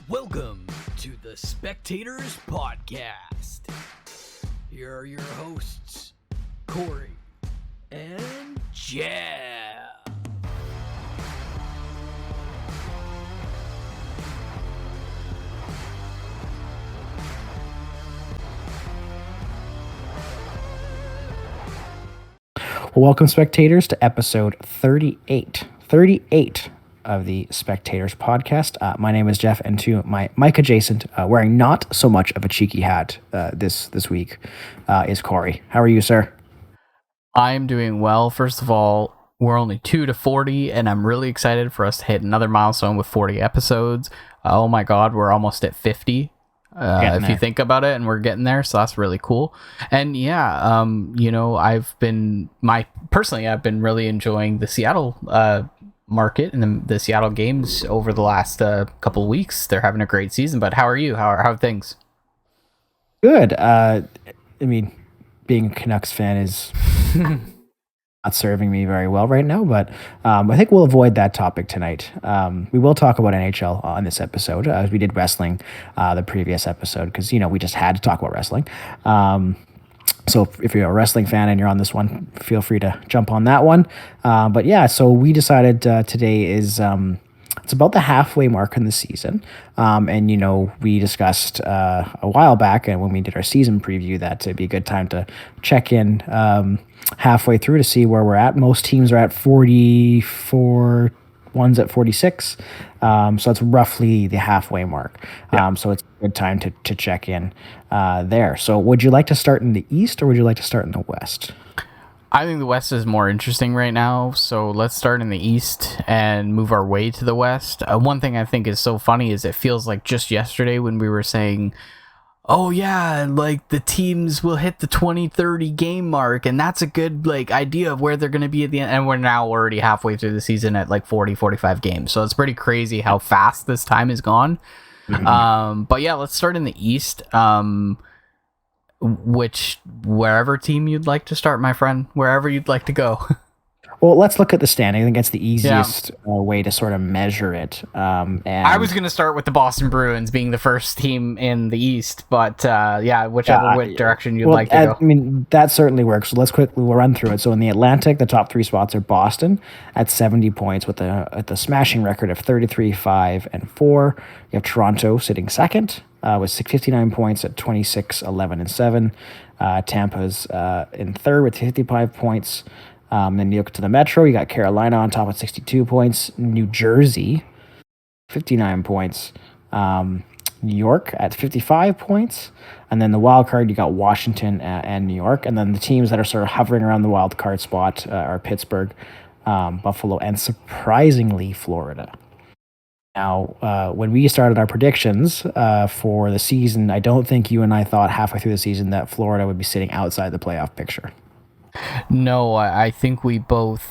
Welcome to the Spectators Podcast. Here are your hosts, Corey and Jeff. Welcome, spectators, to episode 38. 38 of the Spectators Podcast. My name is Jeff, and to my mic adjacent, wearing not so much of a cheeky hat this week, is Corey. How are you, sir? I'm doing well. First of all, we're only 2 to 40, and I'm really excited for us to hit another milestone with 40 episodes. Oh my God, we're almost at 50. If you think about it, and we're getting there, so that's really cool. And yeah, I've been really enjoying the Seattle market and the Seattle games over the last couple of weeks. They're having a great season. But how are you? How are things? Good. Being a Canucks fan is not serving me very well right now, but I think we'll avoid that topic tonight. We will talk about NHL on this episode, as we did wrestling the previous episode, because, we just had to talk about wrestling. So if you're a wrestling fan and you're on this one, feel free to jump on that one. But yeah, so we decided today is it's about the halfway mark in the season. And, we discussed a while back, and when we did our season preview, that it'd be a good time to check in halfway through to see where we're at. Most teams are at 44, one's at 46. So it's roughly the halfway mark. Yeah. So it's a good time to check in there. So would you like to start in the East, or would you like to start in the West? I think the West is more interesting right now, so let's start in the East and move our way to the West. One thing I think is so funny is it feels like just yesterday when we were saying, oh yeah, like the teams will hit the 20-30 game mark, and that's a good idea of where they're going to be at the end, and we're now already halfway through the season at 40-45 games, so it's pretty crazy how fast this time is gone. Mm-hmm. But yeah, let's start in the East. Wherever team you'd like to start, my friend, wherever you'd like to go. Well, let's look at the standing. I think that's the easiest way to sort of measure it. And I was going to start with the Boston Bruins being the first team in the East, but whichever direction you'd like to go. I mean, that certainly works. So we'll run through it. So in the Atlantic, the top three spots are Boston at 70 points with a smashing record of 33-5-4. You have Toronto sitting second with 59 points at 26-11-7. Tampa's in third with 55 points. Then you look to the Metro, you got Carolina on top at 62 points, New Jersey, 59 points, New York at 55 points, and then the wild card, you got Washington and New York, and then the teams that are sort of hovering around the wild card spot are Pittsburgh, Buffalo, and surprisingly, Florida. Now, when we started our predictions for the season, I don't think you and I thought halfway through the season that Florida would be sitting outside the playoff picture. No, I think we both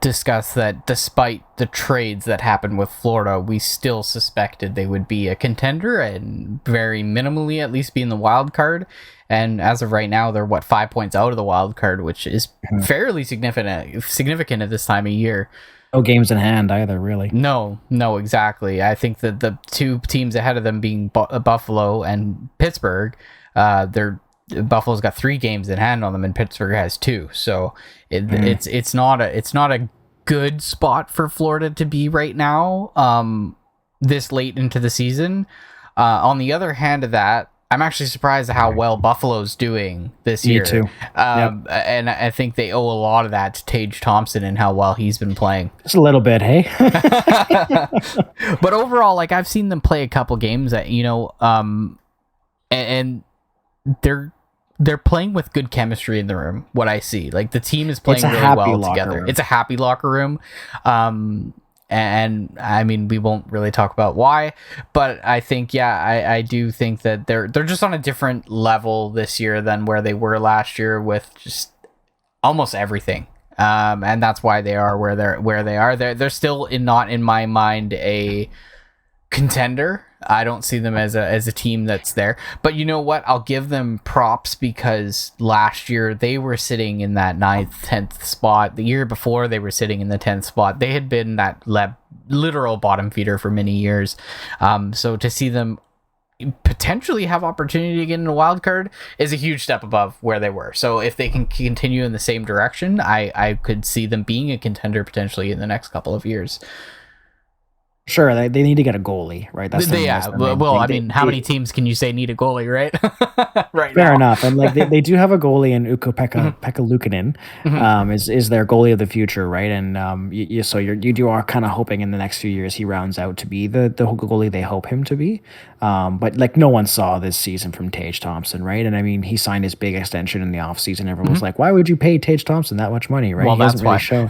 discussed that despite the trades that happened with Florida, we still suspected they would be a contender and very minimally at least be in the wild card. And as of right now, they're 5 points out of the wild card, which is fairly significant at this time of year. No games in hand either, really. No, exactly. I think that the two teams ahead of them being Buffalo and Pittsburgh, Buffalo's got 3 games in hand on them, and Pittsburgh has 2. So it's not a good spot for Florida to be right now. This late into the season. On the other hand of that, I'm actually surprised at how well Buffalo's doing this year. Me too. And I think they owe a lot of that to Tage Thompson and how well he's been playing. Just a little bit, hey. But overall, I've seen them play a couple games that and they're playing with good chemistry in the room. What I see, the team is playing really well together. It's a happy locker room. And I mean, we won't really talk about why, but I think, I do think that they're just on a different level this year than where they were last year with just almost everything. And that's why they are where they are. They're still not in my mind a contender. I don't see them as a team that's there. But you know what? I'll give them props because last year they were sitting in that 9th, 10th spot. The year before they were sitting in the 10th spot. They had been that literal bottom feeder for many years. So to see them potentially have opportunity to get in a wild card is a huge step above where they were. So if they can continue in the same direction, I could see them being a contender potentially in the next couple of years. Sure, they need to get a goalie, right? That's I mean, how many teams can you say need a goalie, right? Right. Fair enough, and like they do have a goalie in Ukko-Pekka Luukkonen, is their goalie of the future, right? And you are kind of hoping in the next few years he rounds out to be the goalie they hope him to be. But like no one saw this season from Tage Thompson, right? And I mean, he signed his big extension in the offseason. Everyone was like, why would you pay Tage Thompson that much money, right? Well, he that's really shown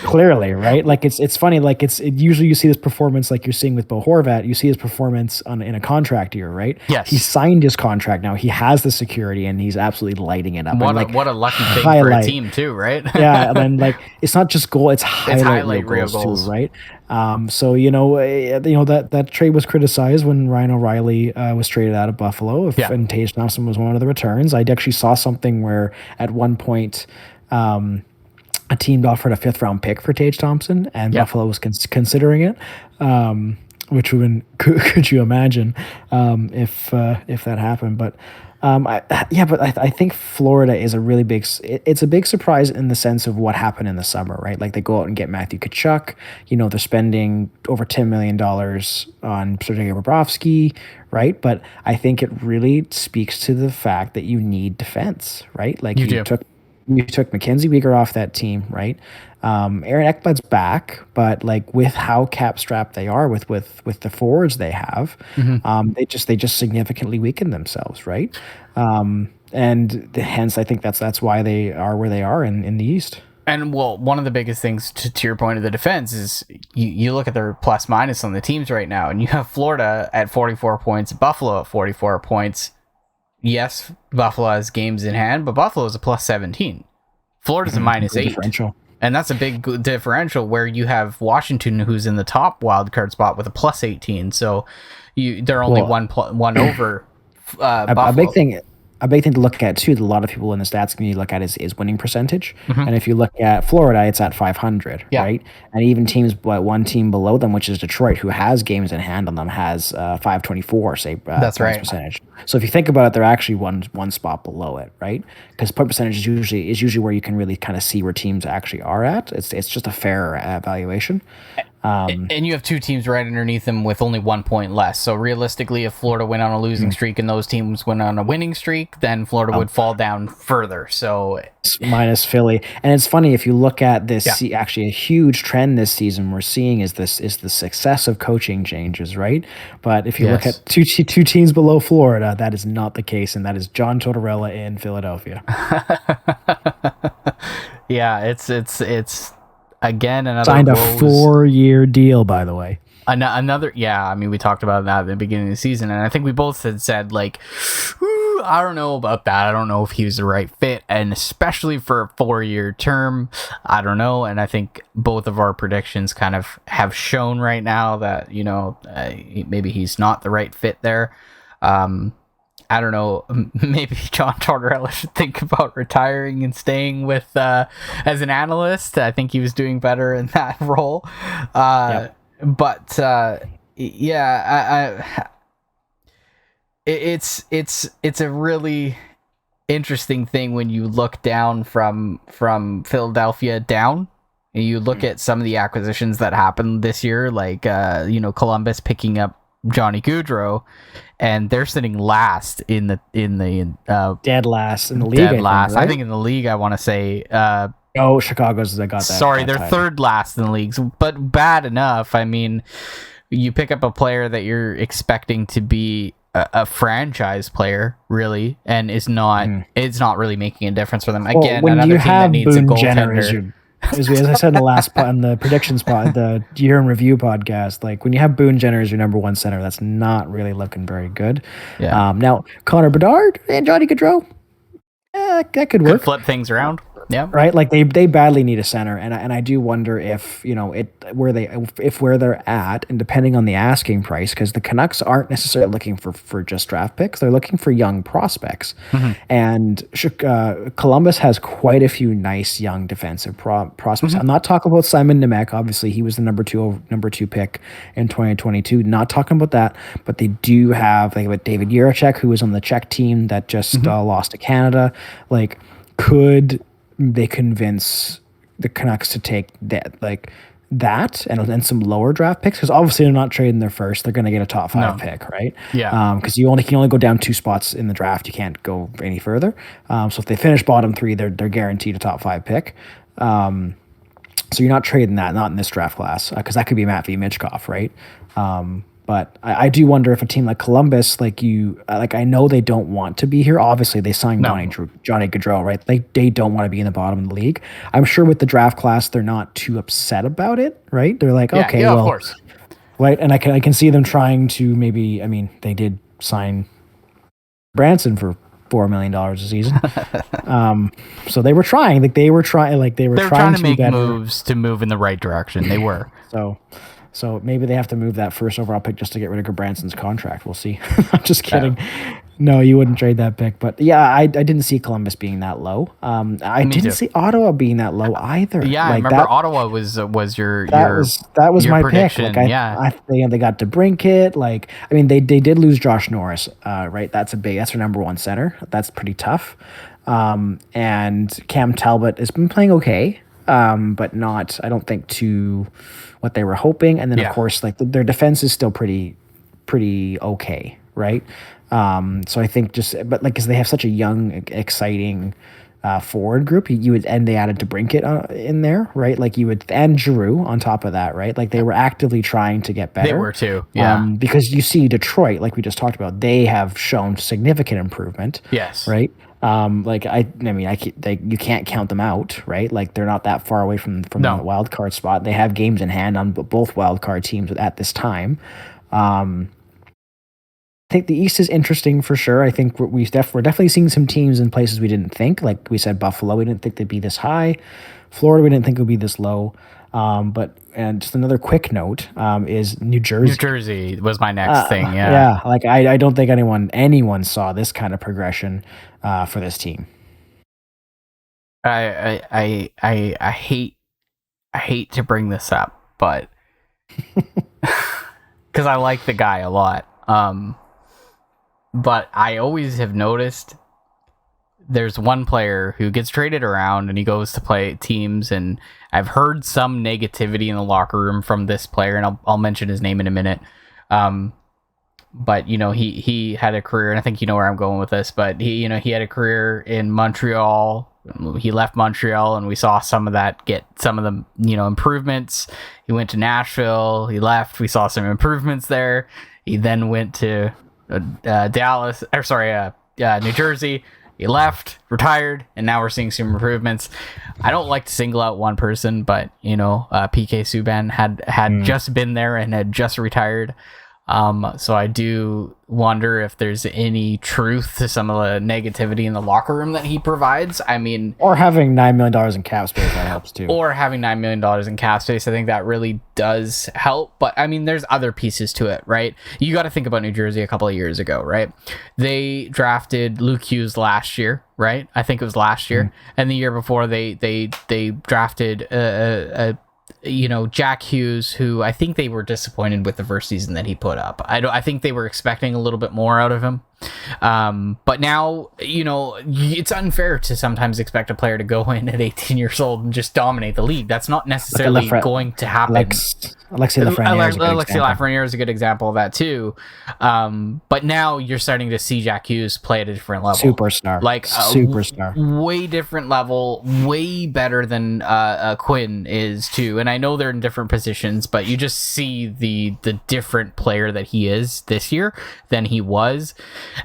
clearly, right? Like it's funny, like usually you see this performance like you're seeing with Bo Horvat, you see his performance in a contract year, right? Yes. He signed his contract now. He has the security and he's absolutely lighting it up. What a lucky thing for a team too, right? Yeah, and then like it's not just goal, it's highlight real goals too, right? So that trade was criticized when Ryan O'Reilly was traded out of Buffalo. And Tage Thompson was one of the returns. I actually saw something where at one point a team offered a 5th round pick for Tage Thompson, and Buffalo was considering it. Which would have been, could you imagine if that happened? But I think Florida is a really big. It's a big surprise in the sense of what happened in the summer, right? Like they go out and get Matthew Tkachuk. They're spending over $10 million on Sergei Bobrovsky, right? But I think it really speaks to the fact that you need defense, right? Like you took Mackenzie Weegar off that team, right? Aaron Ekblad's back, but like with how cap strapped they are with the forwards they have, they just significantly weaken themselves, right? And hence I think that's why they are where they are in the East. And well, one of the biggest things to your point of the defense is you look at their plus minus on the teams right now, and you have Florida at 44 points, Buffalo at 44 points. Yes, Buffalo has games in hand, but Buffalo is a plus 17. Florida's a minus 8. Differential. And that's a big differential where you have Washington, who's in the top wild card spot with a plus 18. So they're only one over Buffalo. A big thing to look at too, that a lot of people in the stats community look at is winning percentage. And if you look at Florida, it's at 500, right? And even teams, but one team below them, which is Detroit, who has games in hand on them, has 524, say, that's right, percentage. So if you think about it, they're actually one spot below it, right? Because point percentage is usually where you can really kind of see where teams actually are at. It's just a fair evaluation. And you have two teams right underneath them with only 1 point less. So realistically, if Florida went on a losing streak and those teams went on a winning streak, then Florida would fall down further. So minus Philly. And it's funny, if you look at this, actually a huge trend this season we're seeing is the success of coaching changes, right? But if you look at two teams below Florida, that is not the case, and that is John Tortorella in Philadelphia. It's again, another signed a 4-year deal, by the way. Another, I mean, we talked about that at the beginning of the season, and I think we both had said, like, I don't know about that. I don't know if he was the right fit, and especially for a 4-year term, I don't know. And I think both of our predictions kind of have shown right now that, maybe he's not the right fit there. I don't know, maybe John Tortorella should think about retiring and staying with as an analyst. I think he was doing better in that role. But it's a really interesting thing when you look down from Philadelphia down. And you look at some of the acquisitions that happened this year, like Columbus picking up Johnny Gaudreau, and they're sitting last in the dead last in the league. Dead last, right? I think in the league. I want to say. Chicago's got that. Sorry, they're third last in the leagues, but bad enough. I mean, you pick up a player that you're expecting to be a franchise player, really, and it's not really making a difference for them. Again, another team that needs a goaltender. As I said in the predictions pod, the year in review podcast, like when you have Boone Jenner as your number one center, that's not really looking very good. Yeah. Now Connor Bedard and Johnny Gaudreau, that could work. Flip things around. Yeah. Right, like they badly need a center, and I do wonder if where they're at, and depending on the asking price, because the Canucks aren't necessarily looking for just draft picks; they're looking for young prospects, and Columbus has quite a few nice young defensive prospects. I'm not talking about Simon Nemec. Obviously, he was the number two pick in 2022. Not talking about that, but they do have David Jiricek, who was on the Czech team that just lost to Canada. Like, could they convince the Canucks to take that and then some lower draft picks? Because obviously they're not trading their first; they're going to get a top 5 pick, right? Yeah. Because you can only go down 2 spots in the draft; you can't go any further. So if they finish bottom 3, they're guaranteed a top 5 pick. So you're not trading that, not in this draft class, because that could be Matvei Michkov, right? But I do wonder if a team like Columbus, I know they don't want to be here. Obviously, they signed Johnny Gaudreau, right? They don't want to be in the bottom of the league. I'm sure with the draft class, they're not too upset about it, right? They're like, okay, well, of course, right? And I can see them trying to maybe. I mean, they did sign Branson for $4 million a season. So they were trying. They were trying to make moves to move in the right direction. They were. So maybe they have to move that first overall pick just to get rid of Branson's contract. We'll see. I'm just kidding. Yeah. No, you wouldn't trade that pick. But yeah, I didn't see Columbus being that low. I didn't see Ottawa being that low either. Yeah, I remember Ottawa was your my prediction. Pick. They got DeBrincat. They did lose Josh Norris. Right, that's their number 1 center. That's pretty tough. And Cam Talbot has been playing okay. But not, I don't think, to what they were hoping. And then of course, their defense is still pretty okay, right? So I think because they have such a young, exciting forward group, they added DeBrincat in there, right? And Giroux on top of that, right? They were actively trying to get better. They were too, yeah. Because you see Detroit, like we just talked about, they have shown significant improvement. Yes. Right. You can't count them out, right? They're not that far away from the wild card spot. They have games in hand on both wild card teams at this time. I think the East is interesting for sure. I think we're definitely seeing some teams in places we didn't think. Like we said, Buffalo, we didn't think they'd be this high. Florida, we didn't think it would be this low. And just another quick note is New Jersey. New Jersey was my next thing. Yeah. I don't think anyone saw this kind of progression for this team. I hate to bring this up, but because I like the guy a lot. But I always have noticed there's one player who gets traded around and he goes to play teams, and I've heard some negativity in the locker room from this player, and I'll mention his name in a minute. But he had a career, and I think you know where I'm going with this, but he had a career in Montreal. He left Montreal, and we saw some of that get some of the improvements. He went to Nashville. He left. We saw some improvements there. He then went to New Jersey. He left, retired, and now we're seeing some improvements. I don't like to single out one person, but PK Subban had just been there and had just retired. So I do wonder if there's any truth to some of the negativity in the locker room that he provides. I mean, or having $9 million in cap space, that helps too. Or having $9 million in cap space, I think that really does help. But I mean, there's other pieces to it, right? You got to think about New Jersey a couple of years ago, right? They drafted Luke Hughes last year, right? I think it was last year, and the year before they drafted Jack Hughes, who I think they were disappointed with the first season that he put up. I think they were expecting a little bit more out of him. But now, it's unfair to sometimes expect a player to go in at 18 years old and just dominate the league. That's not necessarily going to happen. Alexis Lafreniere is a good example of that too. But now you're starting to see Jack Hughes play at a different level. Superstar. Superstar. Way different level, way better than Quinn is too. And I know they're in different positions, but you just see the different player that he is this year than he was.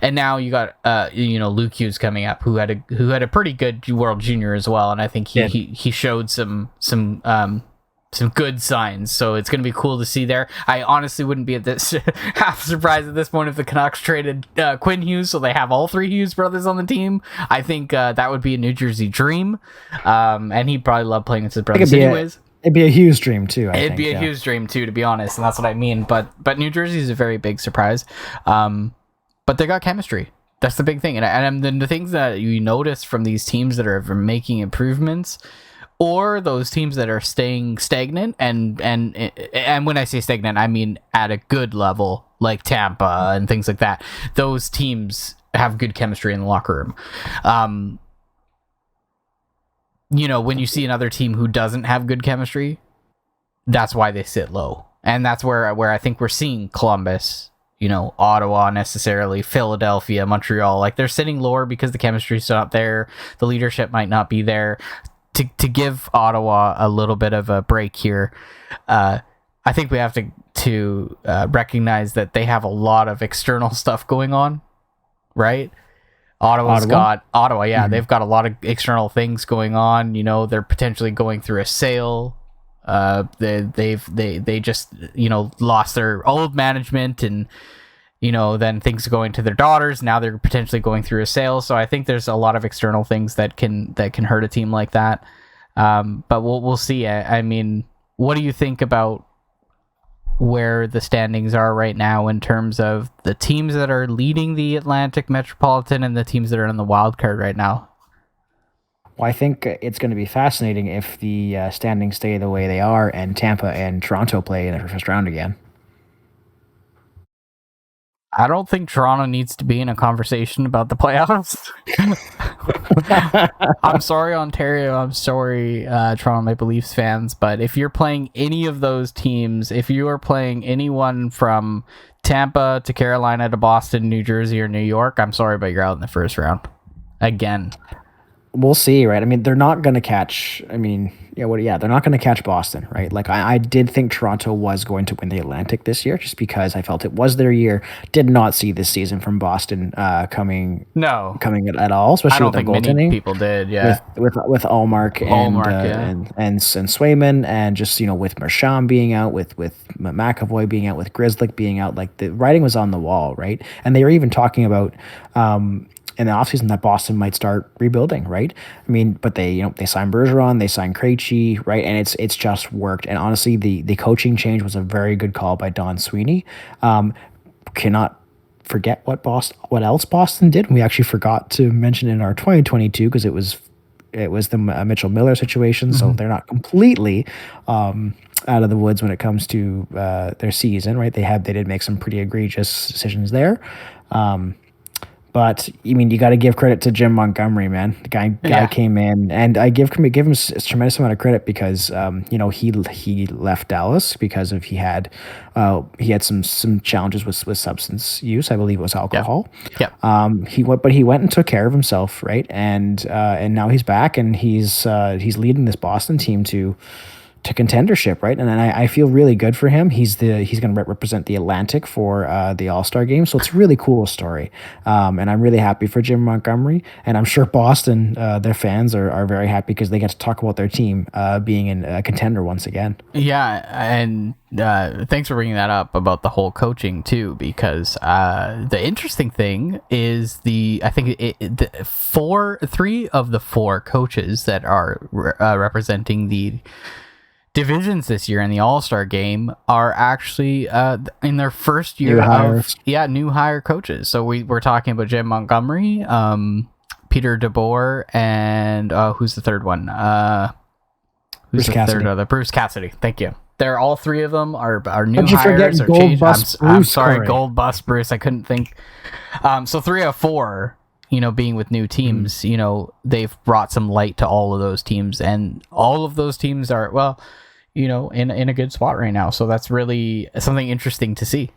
And now you got Luke Hughes coming up, who had a pretty good World Junior as well, and I think he showed some some good signs. So it's going to be cool to see there. I honestly wouldn't be at this half surprised at this point if the Canucks traded Quinn Hughes, so they have all three Hughes brothers on the team. I think that would be a New Jersey dream, and he'd probably love playing with his brothers anyways. It'd be a Hughes dream too. It'd be a Hughes dream too, to be honest, and that's what I mean. But New Jersey is a very big surprise. But they got chemistry. That's the big thing, and then the things that you notice from these teams that are making improvements, or those teams that are staying stagnant, and when I say stagnant, I mean at a good level, like Tampa and things like that. Those teams have good chemistry in the locker room. When you see another team who doesn't have good chemistry, that's why they sit low, and that's where I think we're seeing Columbus, Ottawa necessarily, Philadelphia, Montreal, like they're sitting lower because the chemistry's not there, the leadership might not be there. To give Ottawa a little bit of a break here, I think we have to recognize that they have a lot of external stuff going on, right? Ottawa, yeah, mm-hmm. They've got a lot of external things going on. They're potentially going through a sale. They just lost their old management, and then things going to their daughters. Now they're potentially going through a sale. So I think there's a lot of external things that can hurt a team like that. But we'll see. I mean, what do you think about where the standings are right now in terms of the teams that are leading the Atlantic Metropolitan and the teams that are in the wild card right now? Well, I think it's going to be fascinating if the standings stay the way they are and Tampa and Toronto play in the first round again. I don't think Toronto needs to be in a conversation about the playoffs. I'm sorry, Ontario. I'm sorry, Toronto Maple Leafs fans. But if you're playing any of those teams, if you are playing anyone from Tampa to Carolina to Boston, New Jersey, or New York, I'm sorry, but you're out in the first round. Again. We'll see, right? I mean, they're not going to catch... they're not going to catch Boston, right? Like, I did think Toronto was going to win the Atlantic this year just because I felt it was their year. Did not see this season from Boston coming at all, especially with their goaltending. Many people did, yeah. With Allmark and Swayman, and just, with Marchand being out, with McAvoy being out, with Grzelcyk being out, like, the writing was on the wall, right? And they were even talking about... in the offseason that Boston might start rebuilding, right? I mean, but they signed Bergeron, they signed Krejci, right? And it's just worked. And honestly, the coaching change was a very good call by Don Sweeney. Cannot forget what else Boston did. We actually forgot to mention in our 2022 because it was the Mitchell Miller situation, so they're not completely out of the woods when it comes to their season, right? They did make some pretty egregious decisions there. But you got to give credit to Jim Montgomery, man. The guy came in, and I give him a tremendous amount of credit because he left Dallas because he had some challenges with substance use. I believe it was alcohol. Yeah. He went and took care of himself, right? And now he's back, and he's leading this Boston team to contendership, right? And I feel really good for him. He's going to represent the Atlantic for the All-Star game, so it's a really cool story. And I'm really happy for Jim Montgomery, and I'm sure Boston, their fans are very happy because they get to talk about their team being in a contender once again. Yeah, and thanks for bringing that up about the whole coaching too, because the interesting thing is three of the four coaches that are representing the divisions this year in the All-Star game are actually in their first year new hire coaches. So we're talking about Jim Montgomery, Peter DeBoer, and who's the third one? Who's the third other? Bruce Cassidy. Thank you. They're all three of them are new hires or change. I'm sorry, Gold Bust Bruce. I couldn't think. So 3 of 4. Being with new teams, they've brought some light to all of those teams, and all of those teams are, in a good spot right now. So that's really something interesting to see.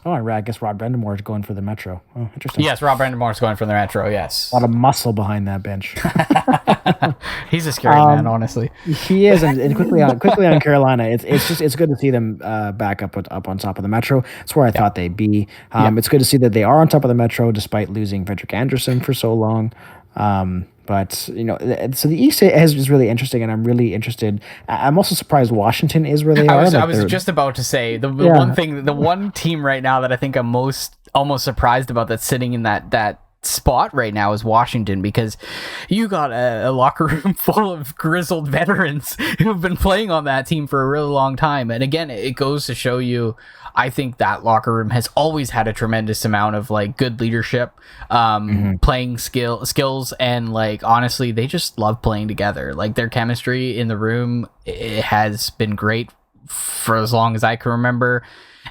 Oh, I guess Rob Brendamore is going for the Metro. Oh, interesting. Yes, Rob Brendamore is going for the Metro, yes. A lot of muscle behind that bench. He's a scary man, honestly. He is, and quickly on Carolina, it's good to see them back up on top of the Metro. It's where I thought they'd be. It's good to see that they are on top of the Metro despite losing Frederick Anderson for so long. But so the East is really interesting, and I'm really interested. I'm also surprised Washington is where they are. I was just about to say the one team right now that I think I'm almost surprised about that's sitting in that spot right now is Washington, because you got a locker room full of grizzled veterans who've been playing on that team for a really long time. And again, it goes to show you, I think that locker room has always had a tremendous amount of like good leadership, playing skills, and like honestly, they just love playing together. Like their chemistry in the room, it has been great for as long as I can remember.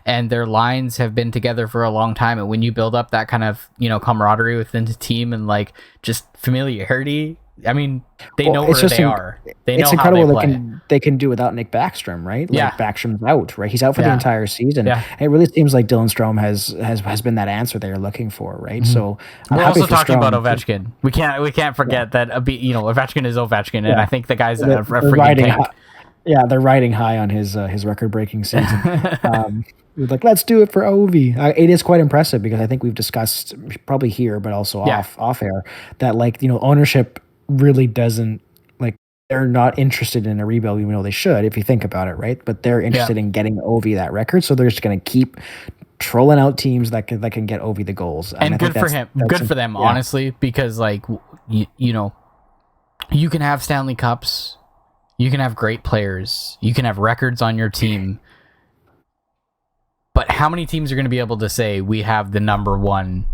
And their lines have been together for a long time. And when you build up that kind of, camaraderie within the team and like just familiarity, I mean, they know where they are. They know how they play. They can do without Nick Backstrom, right? Yeah. Like Backstrom's out, right? He's out for the entire season. Yeah. And it really seems like Dylan Strome has been that answer they're looking for, right? Mm-hmm. So we're also talking about Ovechkin. We can't forget that Ovechkin is Ovechkin, and I think the guy's a freaking tank. Yeah, they're riding high on his record-breaking season. Like, let's do it for Ovi. It is quite impressive, because I think we've discussed probably here, but also off air, that like ownership really doesn't, like, they're not interested in a rebuild, even though they should, if you think about it, right? But they're interested in getting Ovi that record, so they're just going to keep trolling out teams that can get Ovi the goals. And good for him, good for them, honestly, because like you can have Stanley Cups. You can have great players. You can have records on your team. But how many teams are going to be able to say we have the number one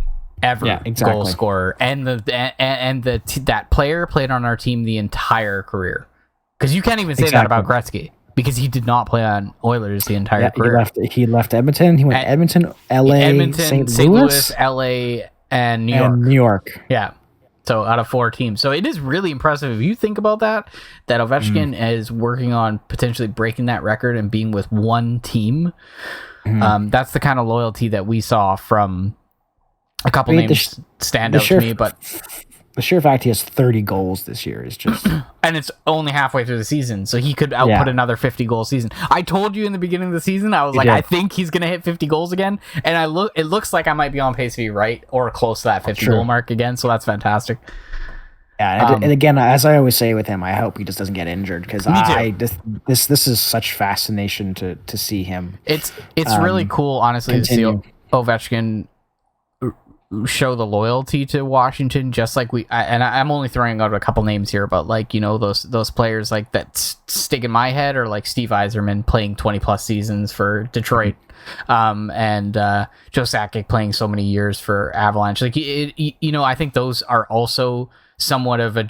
ever goal scorer and that player played on our team the entire career? Because you can't even say that about Gretzky, because he did not play on Oilers the entire career. He left Edmonton. He went to Edmonton, LA, St. Louis, LA, and New York. Yeah. So out of 4 teams. So it is really impressive if you think about that Ovechkin is working on potentially breaking that record and being with one team. That's the kind of loyalty that we saw from a couple names stand out to me. But the sheer fact he has 30 goals this year is just... And it's only halfway through the season, so he could output another 50-goal season. I told you in the beginning of the season, I was I think he's going to hit 50 goals again, and it looks like I might be on pace to be right or close to that 50-goal mark again, so that's fantastic. Yeah, and again, as I always say with him, I hope he just doesn't get injured, because this is such fascination to see him. It's really cool, honestly, to see Ovechkin show the loyalty to Washington, just like I'm only throwing out a couple names here, but like those players like that stick in my head are like Steve Yzerman playing 20+ seasons for Detroit, and Joe Sakic playing so many years for Avalanche. Like I think those are also somewhat of a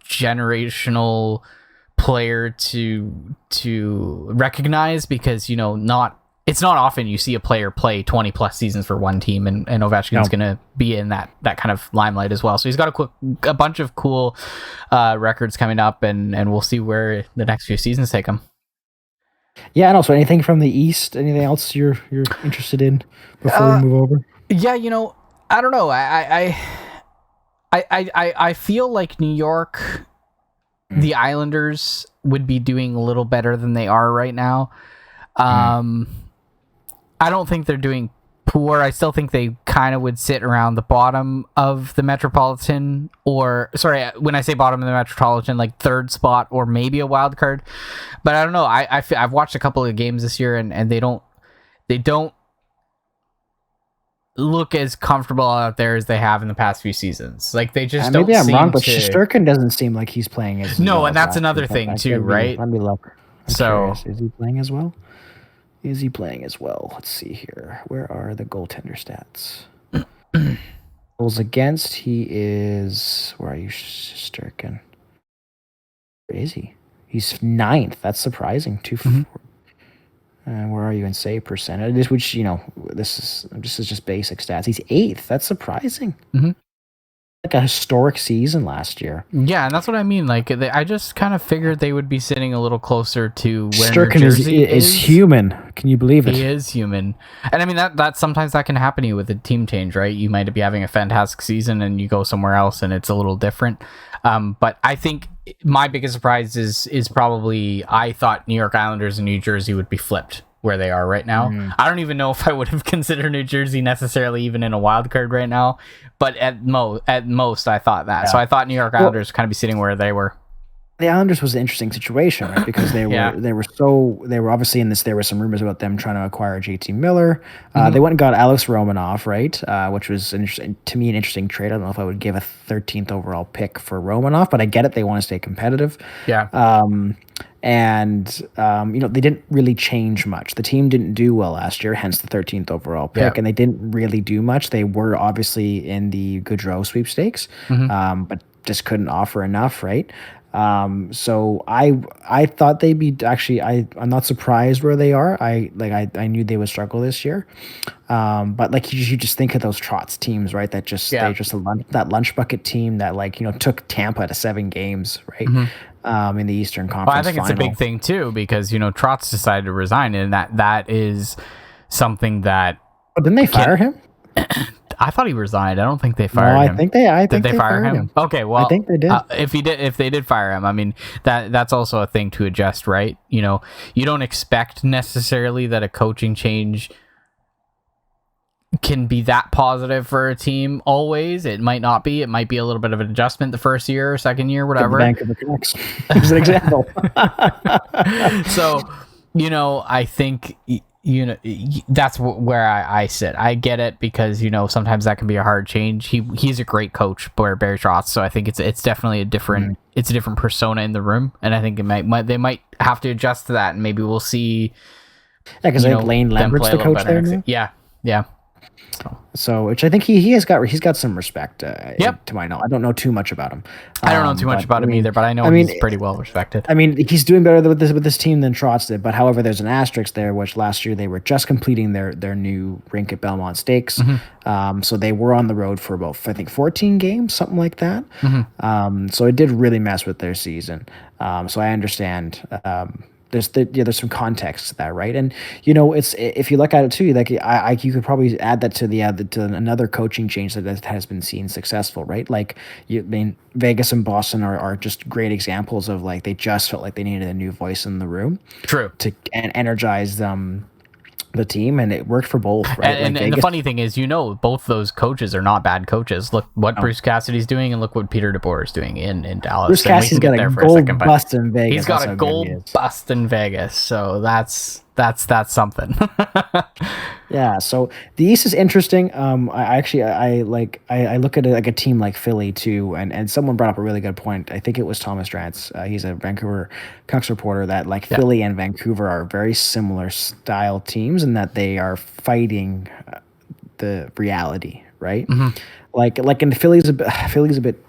generational player to recognize, because it's not often you see a player play 20+ seasons for one team, and Ovechkin's going to be in that kind of limelight as well. So he's got a bunch of cool records coming up, and we'll see where the next few seasons take him. Yeah, and also anything from the East, anything else you're interested in before we move over? Yeah, I don't know. I feel like New York, the Islanders would be doing a little better than they are right now. I don't think they're doing poor. I still think they kind of would sit around the bottom of the Metropolitan, or sorry, when I say bottom of the Metropolitan, like 3rd spot or maybe a wild card. But I don't know. I've watched a couple of games this year, and they don't look as comfortable out there as they have in the past few seasons. Like they just don't. Maybe I'm seem wrong, but to... Shesterkin doesn't seem like he's playing as no, well and that's another thing too, right? Let me look. So is he playing as well? Is he playing as well? Let's see here. Where are the goaltender stats? Goals against. He is. Where are you, Shesterkin? Where is he? He's 9th. That's surprising. 2-4. Where are you in save percentage? Which this is just basic stats. He's 8th. That's surprising. Like a historic season last year. Yeah, and that's what I mean. Like I just kind of figured they would be sitting a little closer to where Shesterkin New Jersey is human. Can you believe it? He is human, and I mean that sometimes that can happen to you with a team change, right? You might be having a fantastic season and you go somewhere else and it's a little different. But I think my biggest surprise is probably I thought New York Islanders and New Jersey would be flipped where they are right now. I don't even know if I would have considered New Jersey necessarily even in a wild card right now, but at most I thought that. So I thought New York Islanders kind of be sitting where they were. The Islanders was an interesting situation, right? Because they were obviously in this. There were some rumors about them trying to acquire JT Miller. They went and got Alex Romanoff, right? Which was an interesting trade. I don't know if I would give a 13th overall pick for Romanoff, but I get it. They want to stay competitive. Yeah. They didn't really change much. The team didn't do well last year, hence the 13th overall pick, and they didn't really do much. They were obviously in the Gaudreau sweepstakes, but just couldn't offer enough, right? So I thought they'd be actually. I'm not surprised where they are. I knew they would struggle this year, but like you just think of those Trotz teams, right? That just they're just that lunch bucket team that took Tampa to 7 games, right? In the Eastern Conference. Well, I think it's a big thing too because Trotz decided to resign, and that is something that. Oh, didn't they fire him? I thought he resigned. I don't think they fired him. I think they fire him? Okay, well, I think they did. If they did fire him, I mean that's also a thing to adjust, right? You don't expect necessarily that a coaching change can be that positive for a team always. It might not be. It might be a little bit of an adjustment the first year or second year, whatever. The Vancouver Canucks as an example. So, I think that's where I sit. I get it because sometimes that can be a hard change. He's a great coach, Barry Trotz. So I think it's definitely a different persona in the room, and I think they might have to adjust to that, and maybe we'll see. Yeah, because Lane Lambert's the coach there now. Yeah. So, which I think he's got some respect. To my knowledge, I don't know too much about him. I don't know too much about him either, but I know he's pretty well respected. I mean, he's doing better with this team than Trotz did. But however, there's an asterisk there, which last year they were just completing their new rink at Belmont Stakes. So they were on the road for about 14 games, something like that. So it did really mess with their season. So I understand. There's some context to that, right? And it's, if you look at it too, like you could probably add that to another coaching change that has been seen successful, right? Like Vegas and Boston are just great examples of like they just felt like they needed a new voice in the room, true, to energize the team, and it worked for both, right? And the funny thing is, both those coaches are not bad coaches. Look what Bruce Cassidy's doing, and look what Peter DeBoer is doing in Dallas. Bruce Cassidy's got a gold bust in Vegas. He's got a gold bust in Vegas, so that's something. Yeah, so the East is interesting. I look at it like a team like Philly too, and someone brought up a really good point. I think it was Thomas Drance. He's a Vancouver Canucks reporter, that Philly and Vancouver are very similar style teams in that they are fighting the reality, right? Like in Philly's a bit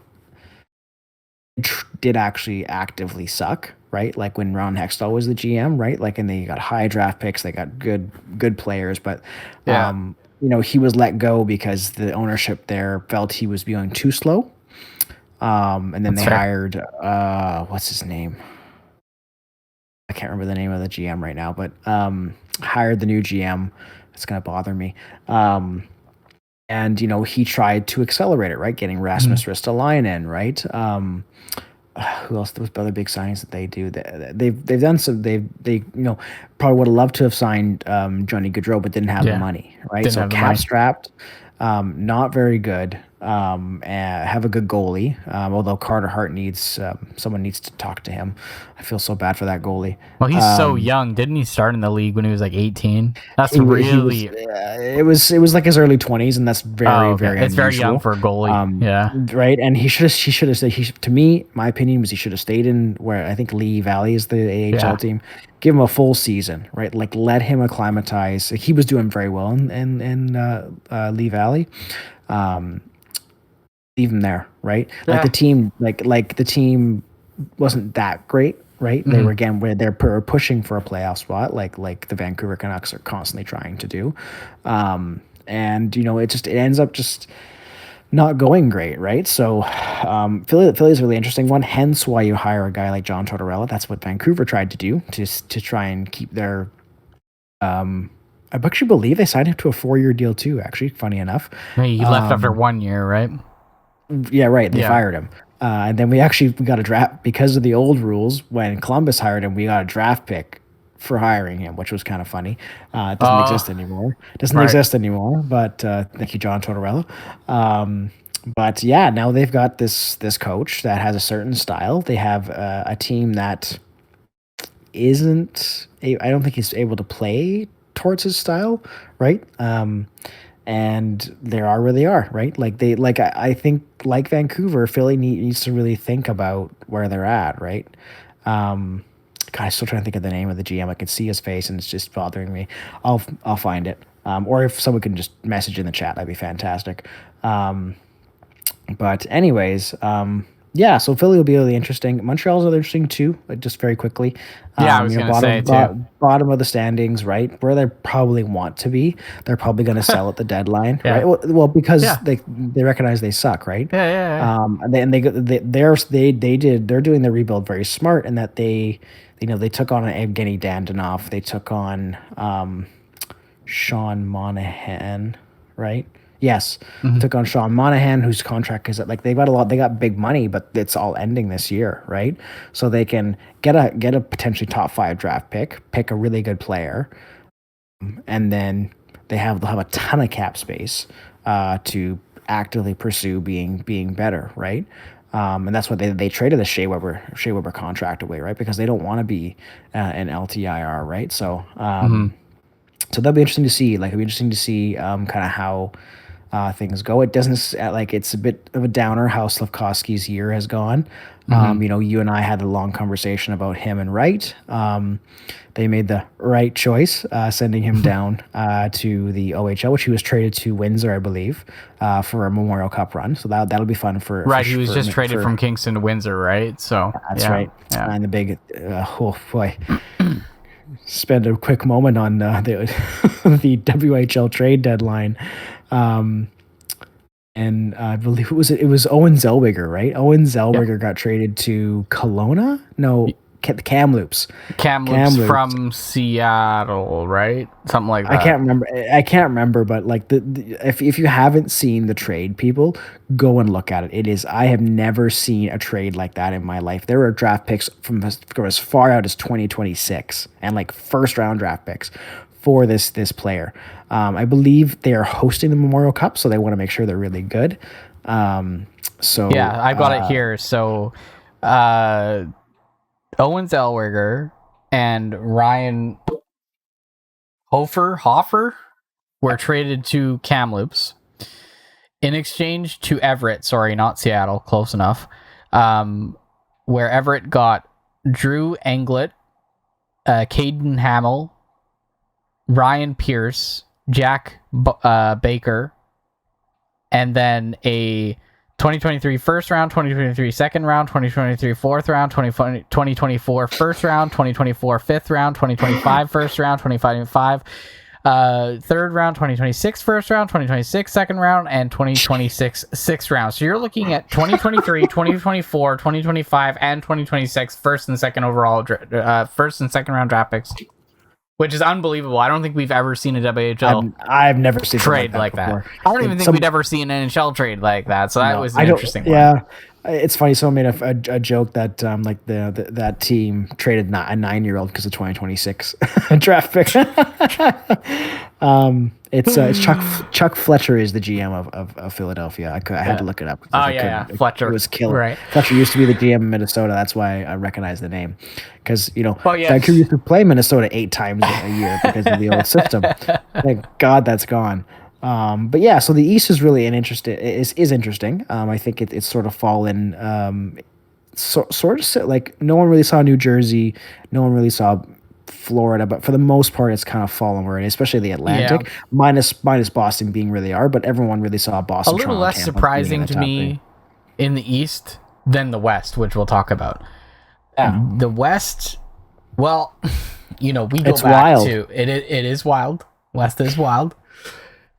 did actually actively suck, right? Like when Ron Hextall was the GM, right? Like, and they got high draft picks, they got good players, but he was let go because the ownership there felt he was being too slow. And then hired what's his name? I can't remember the name of the GM right now, but hired the new GM. It's gonna bother me. And he tried to accelerate it, right? Getting Rasmus Ristolainen, right? Who else? Those other big signings that they do. They've done some. They probably would have loved to have signed Johnny Gaudreau, but didn't have the money, right? So cap strapped, not very good. And have a good goalie. Although Carter Hart needs someone needs to talk to him. I feel so bad for that goalie. Well, he's so young. Didn't he start in the league when he was like 18? That's really. It was like his early 20s, and that's very very. It's unusual. very young for a goalie. Right. And he should have stayed. To me, my opinion was he should have stayed in where I think Lee Valley is the AHL team. Give him a full season, right? Like let him acclimatize. He was doing very well in Lee Valley. Leave him there, right? Like the team, like the team wasn't that great, right? They were they're pushing for a playoff spot, like the Vancouver Canucks are constantly trying to do, and it ends up just not going great, right? So Philly is a really interesting one. Hence why you hire a guy like John Tortorella. That's what Vancouver tried to do to try and keep their. I actually believe they signed him to a 4-year deal too. Actually, funny enough, he left after 1 year, right? Yeah, right. They fired him. And then we got a draft because of the old rules. When Columbus hired him, we got a draft pick for hiring him, which was kind of funny. It doesn't exist anymore. But thank you, John Tortorella. But yeah, now they've got this coach that has a certain style. They have a team that I don't think he's able to play towards his style, right? And they are where they are, right? I think like Vancouver, Philly needs to really think about where they're at, right? God, I'm still trying to think of the name of the GM. I can see his face and it's just bothering me. I'll find it. Or if someone can just message in the chat, that'd be fantastic. But anyways, yeah, so Philly will be really interesting. Montreal's really interesting too, just very quickly. Yeah, I was going to say too. Bottom of the standings, right? Where they probably want to be. They're probably going to sell at the deadline, Yeah. right? Well, because they recognize they suck, right? Yeah. They're doing the rebuild very smart, in that they took on Evgeny Dandonov, they took on Sean Monahan, right? Yes, took on Sean Monahan, whose contract is they got big money, but it's all ending this year, right? So they can get a potentially top 5 draft pick a really good player, and then they'll have a ton of cap space to actively pursue being better, right? And that's what they traded the Shea Weber contract away, right? Because they don't want to be an LTIR, right? So so that'll be interesting to see. It'll be interesting to see kind of how things go. It doesn't it's a bit of a downer how Slafkovsky's year has gone. You and I had a long conversation about him and Wright. They made the right choice, sending him down to the OHL, which he was traded to Windsor, I believe, for a Memorial Cup run. So that'll be fun for. Right, he was just traded from Kingston to Windsor, right? So that's right. Yeah. And the big, oh boy. Spend a quick moment on the the WHL trade deadline. And I believe it was Owen Zellweger, right? Owen Zellweger got traded to Kelowna? No, Kamloops. Kamloops from Seattle, right? Something like that. I can't remember, but if you haven't seen the trade, people, go and look at it. I have never seen a trade like that in my life. There were draft picks from as far out as 2026 and first round draft picks for this player. I believe they are hosting the Memorial Cup, so they want to make sure they're really good. So yeah, I got it here. So Owen Zellweger and Ryan Hofer were traded to Kamloops in exchange to Everett. Sorry, not Seattle. Close enough. Where Everett got Drew Englert, Caden Hamill, Ryan Pierce, Jack Baker, and then a 2023 first round, 2023 second round, 2023 fourth round, 2024 first round, 2024 fifth round, 2025 first round, 2025 third round, 2026 first round, 2026 second round, and 2026 sixth round. So you're looking at 2023, 2024, 2025, and 2026 first and second round draft picks, which is unbelievable. I don't think we've ever seen a WHL I've never seen trade like that. I don't even think we'd ever see an NHL trade like that. So that was an interesting one. Yeah, it's funny. Someone made a joke that that team traded a 9-year-old because of 2026 draft pick. It's Chuck Fletcher is the GM of Philadelphia. I had to look it up. Fletcher. It was killer. Right. Fletcher used to be the GM in Minnesota. That's why I recognize the name, because yes. Vancouver used to play Minnesota 8 times a year because of the old system. Thank God that's gone. But yeah, so the East is really is interesting. I think it's sort of fallen. No one really saw New Jersey. No one really saw Florida, but for the most part, it's kind of fallen where it is, especially the Atlantic, minus Boston being where they are. But everyone really saw Boston. A little less surprising to me in the East than the West, which we'll talk about. The West, well, we go back wild. to it. It is wild. West is wild.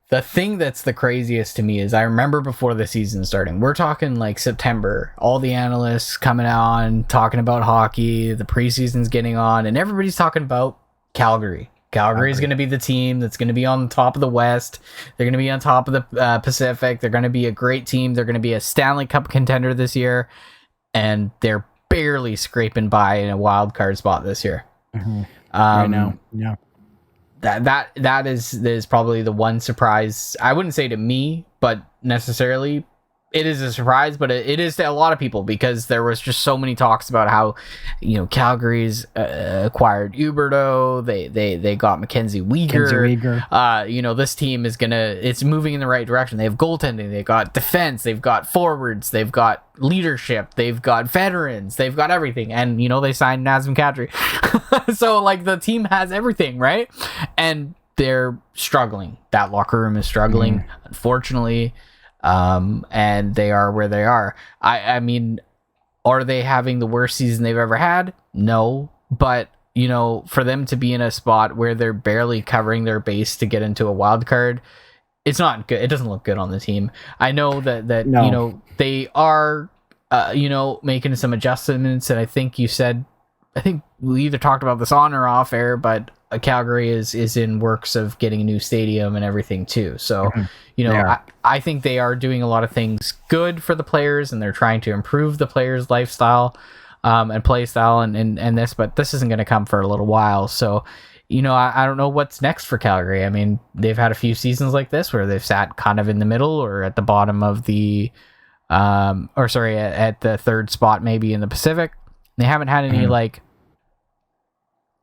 The thing that's the craziest to me is I remember before the season starting, we're talking September, all the analysts coming on, talking about hockey, the preseason's getting on, and everybody's talking about Calgary. Calgary is going to be the team that's going to be on top of the West. They're going to be on top of the Pacific. They're going to be a great team. They're going to be a Stanley Cup contender this year, and they're barely scraping by in a wild card spot this year. Right now. Yeah. That is probably the one surprise. I wouldn't say to me, but necessarily it is a surprise, but it is to a lot of people, because there was just so many talks about how, Calgary's acquired Huberdeau, they got Mackenzie Weegar. This team it's moving in the right direction. They have goaltending, they've got defense, they've got forwards, they've got leadership, they've got veterans, they've got everything, and they signed Nazem Kadri. So like the team has everything, right? And they're struggling. That locker room is struggling, unfortunately. And they are where they are. I mean, are they having the worst season they've ever had? No, but for them to be in a spot where they're barely covering their base to get into a wild card, it's not good. It doesn't look good on the team. I know that No. They are making some adjustments, and I think we either talked about this on or off air, but Calgary is in works of getting a new stadium and everything too. So, I think they are doing a lot of things good for the players, and they're trying to improve the players' lifestyle and play style and this, but this isn't going to come for a little while. So, I don't know what's next for Calgary. I mean, they've had a few seasons like this where they've sat kind of in the middle or at the bottom of the, at the third spot, maybe in the Pacific. They haven't had any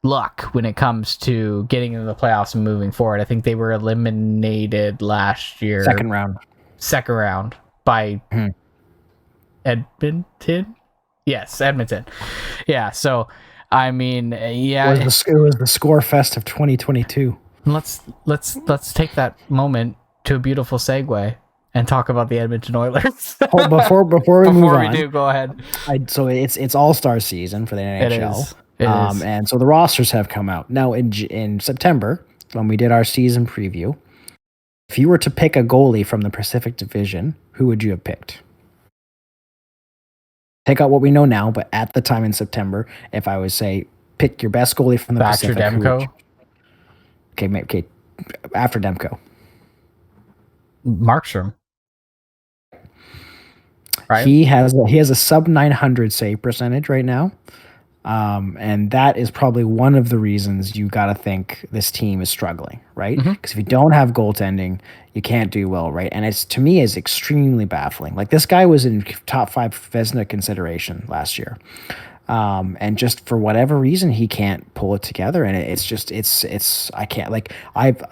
luck when it comes to getting into the playoffs and moving forward. I think they were eliminated last year. Second round by Edmonton. Yes, Edmonton. Yeah. So, I mean, yeah, it was the score fest of 2022. Let's take that moment to a beautiful segue and talk about the Edmonton Oilers. Before we move on, go ahead. So it's All-Star season for the NHL. It is. And so the rosters have come out. Now in September, when we did our season preview, if you were to pick a goalie from the Pacific Division, who would you have picked? Take out what we know now, but at the time in September, if I would say pick your best goalie from the Pacific. After Demko? Okay, after Demko. Markstrom. Right? He has a sub 900 save percentage right now. And that is probably one of the reasons you got to think this team is struggling, right? Because if you don't have goaltending, you can't do well, right? And to me, is extremely baffling. Like, this guy was in top 5 Vezina consideration last year. And just for whatever reason, he can't pull it together. And I can't,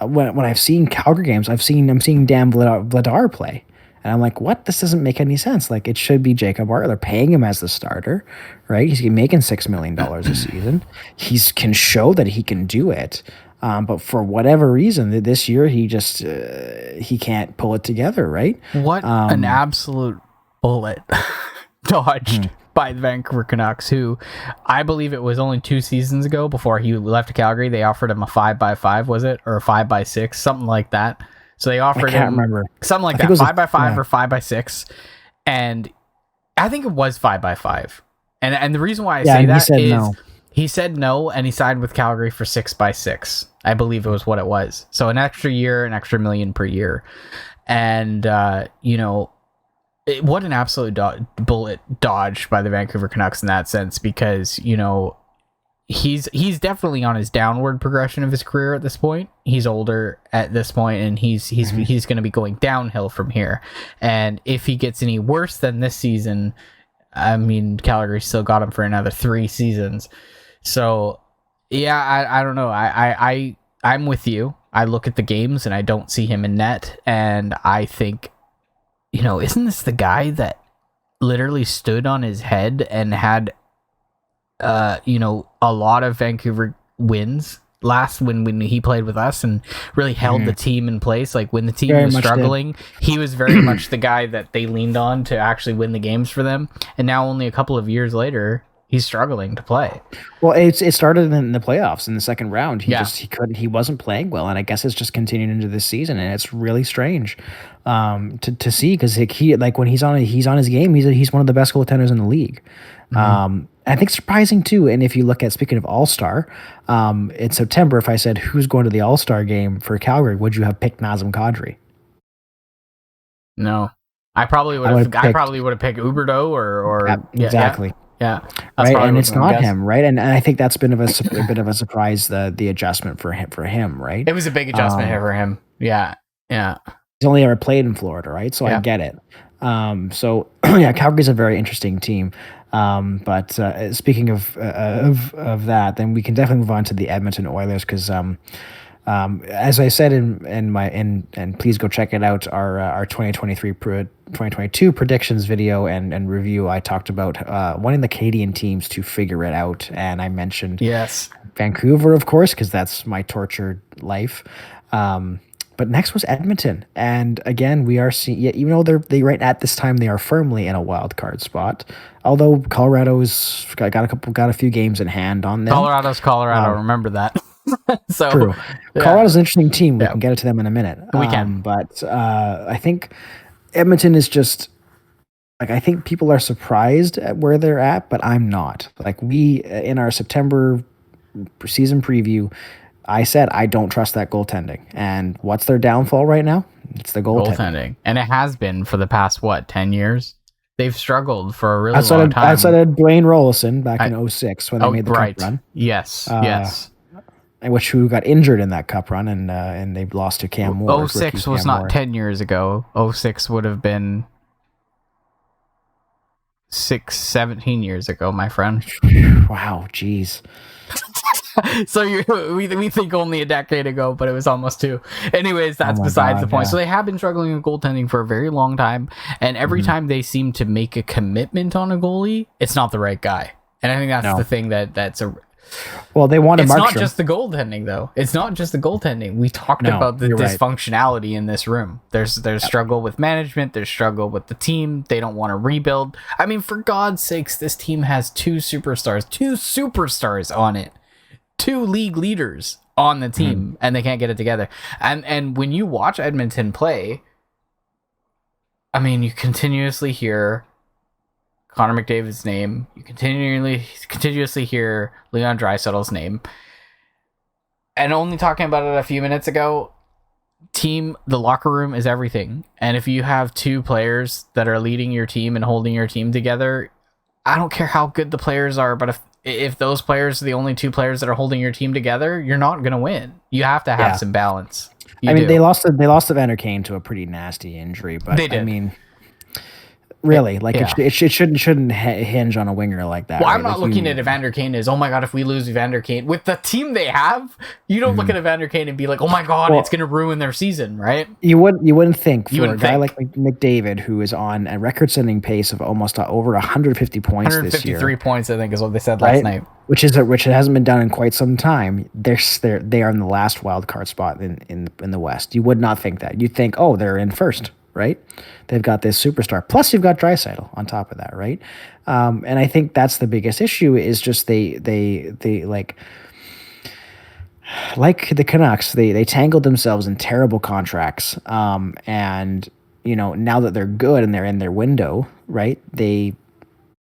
when I've seen Calgary games, I'm seeing Dan Vladar play. And I'm like, what? This doesn't make any sense. Like, it should be Jacob Hart. They're paying him as the starter, right? He's making $6 million a season. He can show that he can do it. But for whatever reason, this year, he just he can't pull it together, right? What an absolute bullet dodged by the Vancouver Canucks, who I believe it was only 2 seasons ago before he left Calgary. They offered him a 5x5, was it? Or a 5x6, something like that. So they offered him something like that, 5x5 or 5x6, and I think it was 5x5. And the reason why I say that is he said no, and he signed with Calgary for 6x6. I believe it was what it was. So an extra year, an extra $1 million per year, and what an absolute bullet dodged by the Vancouver Canucks in that sense, because he's definitely on his downward progression of his career at this point. He's older at this point, and he's going to be going downhill from here. And if he gets any worse than this season, I mean, Calgary still got him for another 3 seasons. So yeah, I don't know. I'm with you. I look at the games and I don't see him in net, and I think, isn't this the guy that literally stood on his head and had a lot of Vancouver wins when he played with us and really held the team in place? Like, when the team was struggling, he was very much the guy that they leaned on to actually win the games for them. And now, only a couple of years later, he's struggling to play. Well, it started in the playoffs in the second round. He wasn't playing well, and I guess it's just continued into this season, and it's really strange to see, because when he's on his game, he's one of the best goaltenders in the league. I think surprising too. And if you look at, speaking of All-Star, in September, if I said who's going to the All-Star game for Calgary, would you have picked Nazem Kadri? No, I probably would have. I probably would have picked Huberdeau or exactly. Yeah. Right, and it's not him, right? And I think that's been a bit of a surprise, the adjustment for him, right? It was a big adjustment for him. Yeah. Yeah. He's only ever played in Florida, right? So I get it. So yeah, Calgary's a very interesting team. But speaking of that, then we can definitely move on to the Edmonton Oilers because as I said and please go check it out, our 2022 predictions video and review. I talked about wanting the Canadian teams to figure it out, and I mentioned Vancouver, of course, because that's my tortured life. But next was Edmonton, and again we are seeing, even though they right at this time they are firmly in a wild card spot. Although Colorado's got a few games in hand on them. Colorado. Remember that. So true. Yeah. Colorado's an interesting team. We can get it to them in a minute. We can, but I think Edmonton is just like, I think people are surprised at where they're at, but I'm not. Like, we in our September season preview, I said I don't trust that goaltending. And what's their downfall right now? It's the goaltending. And it has been for the past 10 years. They've struggled for a really long time. Outside of Dwayne Rolison back in 2006 when they made the cup run. Yes. Who got injured in that cup run, and they lost to Cam Moore. 2006 was not 10 years ago. 2006 would have been 17 years ago, my friend. Wow, jeez. So we think only a decade ago, but it was almost 2. Anyways, that's besides the point. Yeah. So they have been struggling with goaltending for a very long time, and every time they seem to make a commitment on a goalie, it's not the right guy. And I think that's the thing well, they wanted Markstrom. It's not just the goaltending, though. It's not just the goaltending. We talked about the dysfunctionality in this room. There's struggle with management. There's struggle with the team. They don't want to rebuild. I mean, for God's sakes, this team has 2 superstars on it. 2 league leaders on the team, and they can't get it together. And when you watch Edmonton play, I mean, you continuously hear Connor McDavid's name. You continuously hear Leon Draisaitl's name. And only talking about it a few minutes ago, the locker room is everything. And if you have 2 players that are leading your team and holding your team together, I don't care how good the players are, but if those players are the only 2 players that are holding your team together, you're not going to win. You have to have some balance. They lost to Vander Kane to a pretty nasty injury, but they did. I mean, really, it shouldn't hinge on a winger like that. Well, right? I'm not looking at Evander Kane as, oh my God, if we lose Evander Kane with the team they have, you don't look at Evander Kane and be like, oh my God, it's going to ruin their season, right? You wouldn't think for a guy like McDavid, who is on a record-setting pace of almost over 150 points this year. 153 points, I think, is what they said last night. Which hasn't been done in quite some time. They are in the last wild card spot in the West. You would not think that. You'd think, oh, they're in first. Right, they've got this superstar. Plus, you've got Draisaitl on top of that, right? And I think that's the biggest issue is just they like the Canucks. They tangled themselves in terrible contracts. And now that they're good and they're in their window, right? They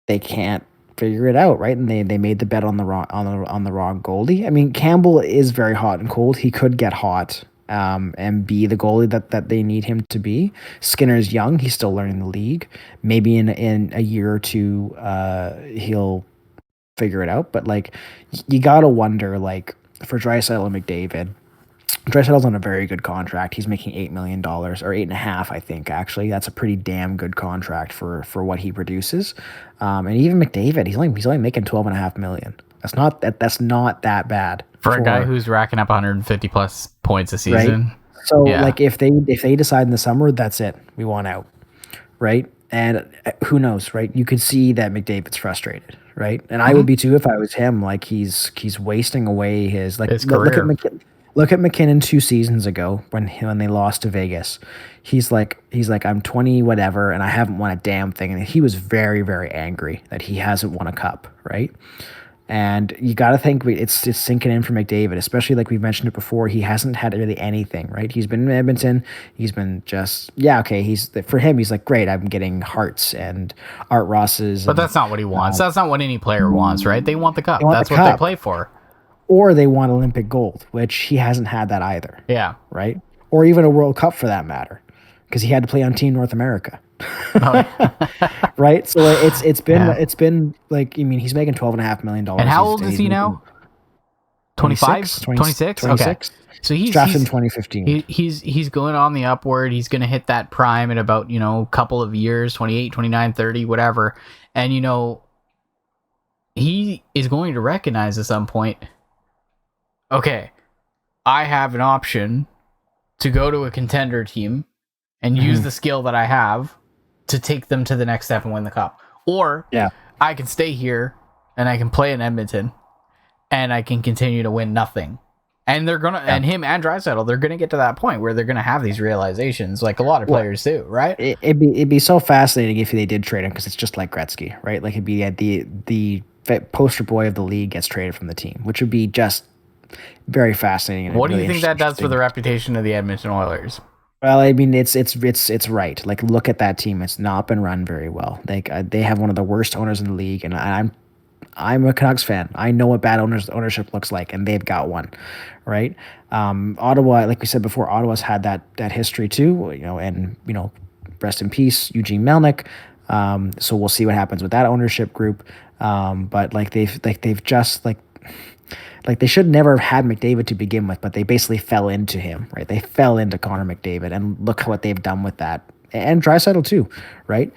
can't figure it out, right? And they made the bet on the wrong goalie. I mean, Campbell is very hot and cold. He could get hot. And be the goalie that they need him to be. Skinner's young; he's still learning the league. Maybe in a year or 2, he'll figure it out. But you gotta wonder, for Draisaitl and McDavid. Draisaitl's on a very good contract. He's making $8 million or $8.5, I think. Actually, that's a pretty damn good contract for what he produces. And even McDavid, he's only making $12.5 million. That's not that bad. For a guy who's racking up 150 plus points a season. Right? So if they decide in the summer, that's it. We want out. Right? And who knows, right? You could see that McDavid's frustrated, right? And I would be too if I was him. He's wasting away his career. Look at McKinnon 2 seasons ago when they lost to Vegas. He's like I'm 20 whatever and I haven't won a damn thing, and he was very, very angry that he hasn't won a cup, right? And you got to think it's sinking in for McDavid, especially like we've mentioned it before. He hasn't had really anything, right? He's been in Edmonton. He's been just, for him, he's like, great, I'm getting Harts and Art Rosses. But that's not what he wants. That's not what any player wants, right? They want the cup. That's what they play for. Or they want Olympic gold, which he hasn't had that either. Yeah. Right? Or even a World Cup for that matter. because he had to play on Team North America. Oh. Right? So it's been like, I mean, he's making $12.5 million. And how old is he now? 25? 26? Okay. So he's drafted in 2015. He's going on the upward. He's going to hit that prime in about, a couple of years, 28, 29, 30, whatever. And, he is going to recognize at some point, okay, I have an option to go to a contender team and use the skill that I have to take them to the next step and win the cup. Or I can stay here and I can play in Edmonton and I can continue to win nothing. And they're gonna, and him and Draisaitl, they're gonna get to that point where they're gonna have these realizations, like a lot of players do, right? It'd be so fascinating if they did trade him, because it's just like Gretzky, right? Like, it'd be the poster boy of the league gets traded from the team, which would be just very fascinating. What do you think that does for the reputation of the Edmonton Oilers? Well, I mean, it's right. Like, look at that team; it's not been run very well. Like, they have one of the worst owners in the league, and I'm a Canucks fan. I know what bad ownership looks like, and they've got one, right? Ottawa, like we said before, Ottawa's had that history too, and rest in peace, Eugene Melnyk. So we'll see what happens with that ownership group. But they've just they should never have had McDavid to begin with, but they basically fell into him, right? They fell into Connor McDavid, and look what they've done with that, and Draisaitl too, right?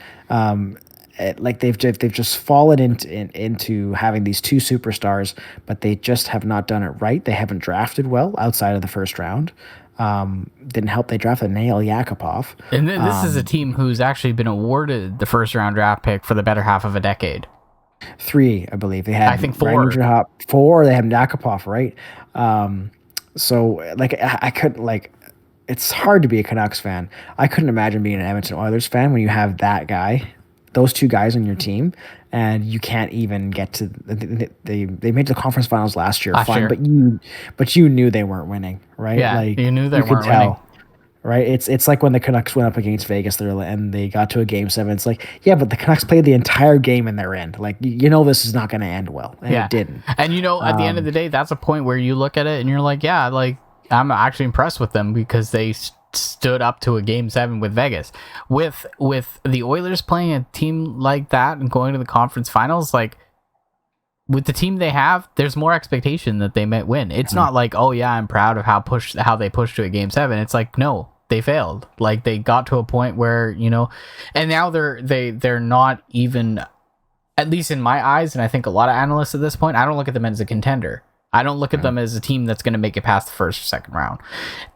They've just fallen into having these two superstars, but they just have not done it right. They haven't drafted well outside of the first round. Didn't help. They drafted Nail Yakupov. And this is a team who's actually been awarded the first round draft pick for the better half of a decade. 3, I believe. They had, I think 4. 4. They have Yakupov, right? So I couldn't it's hard to be a Canucks fan. I couldn't imagine being an Edmonton Oilers fan when you have that guy, those two guys on your team, and you can't even get to they made the conference finals last year. But you knew they weren't winning, right? Yeah, you knew they weren't winning. Right? It's like when the Canucks went up against Vegas and they got to a game 7. It's like, yeah, but the Canucks played the entire game in their end. Like, this is not going to end well, and it didn't. And at the end of the day, that's a point where you look at it and you're like, yeah, like, I'm actually impressed with them because they stood up to a game 7 with Vegas. With the Oilers playing a team like that and going to the conference finals, like, with the team they have, there's more expectation that they might win. It's not like, oh yeah, I'm proud of how they pushed to a game 7. It's like, no, they failed. Like, they got to a point where, and now they're not even, at least in my eyes, and I think a lot of analysts at this point, I don't look at them as a contender. I don't look at them as a team that's going to make it past the first or second round.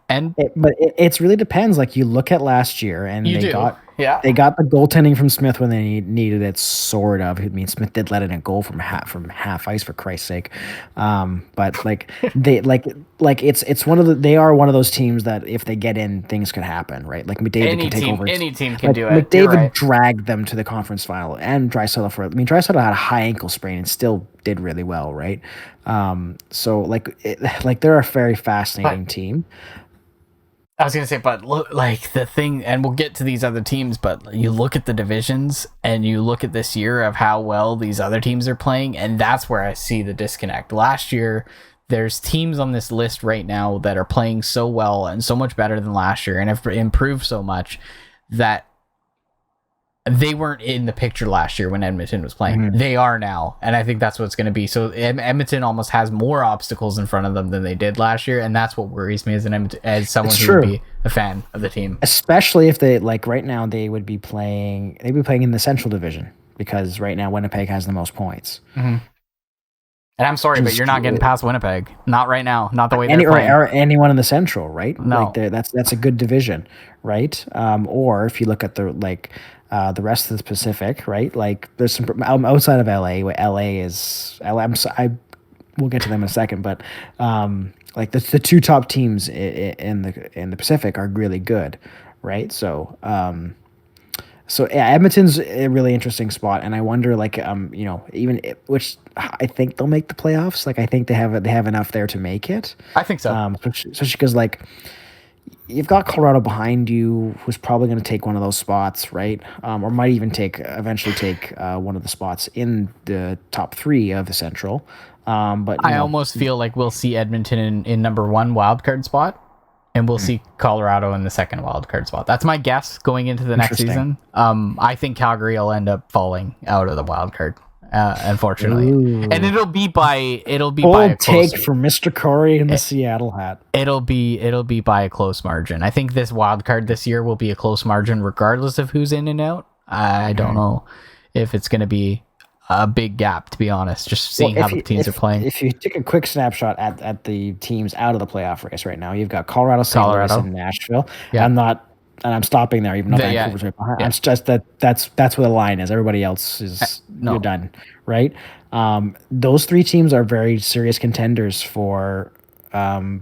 But it really depends. Like, you look at last year, and they got the goaltending from Smith when they needed it, sort of. I mean, Smith did let in a goal from half ice, for Christ's sake. But it's one of they are one of those teams that if they get in, things could happen, right? Like, McDavid can take over. Any team can do it. McDavid dragged them to the conference final, and Draisaitl Draisaitl had a high ankle sprain and still did really well, right? So they're a very fascinating team. I was going to say, but look, like, the thing, and we'll get to these other teams, but you look at the divisions and you look at this year of how well these other teams are playing, and that's where I see the disconnect. Last year, there's teams on this list right now that are playing so well and so much better than last year and have improved so much that they weren't in the picture last year when Edmonton was playing. Mm-hmm. They are now, and I think that's what it's going to be. So Edmonton almost has more obstacles in front of them than they did last year, and that's what worries me as someone who would be a fan of the team. Especially if they, like, right now they would be playing. They'd be playing in the Central Division, because right now Winnipeg has the most points. Mm-hmm. And I'm sorry, but you're not getting past Winnipeg. Not right now. Not the way they're playing. Or anyone in the Central, right? No, that's a good division, right? Or if you look at the rest of the Pacific, right? Like, there's some outside of LA. We'll get to them in a second, but like the two top teams in the Pacific are really good, right? So Edmonton's a really interesting spot, and I wonder, like, which I think they'll make the playoffs. Like, I think they have enough there to make it. I think so. Especially because, like, you've got Colorado behind you, who's probably going to take one of those spots, right? Or might even eventually take one of the spots in the top 3 of the Central. But I almost feel like we'll see Edmonton in number 1 wildcard spot, and we'll see Colorado in the second wild card spot. That's my guess going into the next season. I think Calgary will end up falling out of the wild card, unfortunately. Ooh. And it'll be by a Bold close, take from Mr. Corey in the Seattle hat. It'll be by a close margin. I think this wild card this year will be a close margin regardless of who's in and out. I don't know if it's going to be a big gap, to be honest, just seeing how the teams are playing. If you take a quick snapshot at the teams out of the playoff race right now, you've got Colorado, St. Louis, and Nashville. Yeah. I'm stopping there, even though Vancouver's right behind. Yeah. It's just that's where the line is. Everybody else is you're done, right? Those three teams are very serious contenders for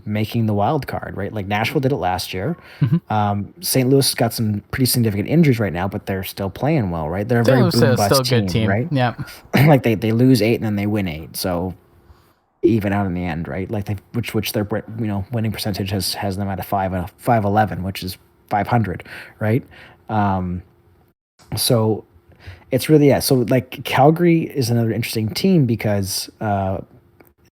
making the wild card, right? Like Nashville did it last year. St. Louis got some pretty significant injuries right now, but they're still playing well, right? They're a very boom-bust team, right? Yeah. Like they lose 8 and then they win 8, so even out in the end, right? Like which their winning percentage has them at a 511, which is 500, right? So it's really so like Calgary is another interesting team because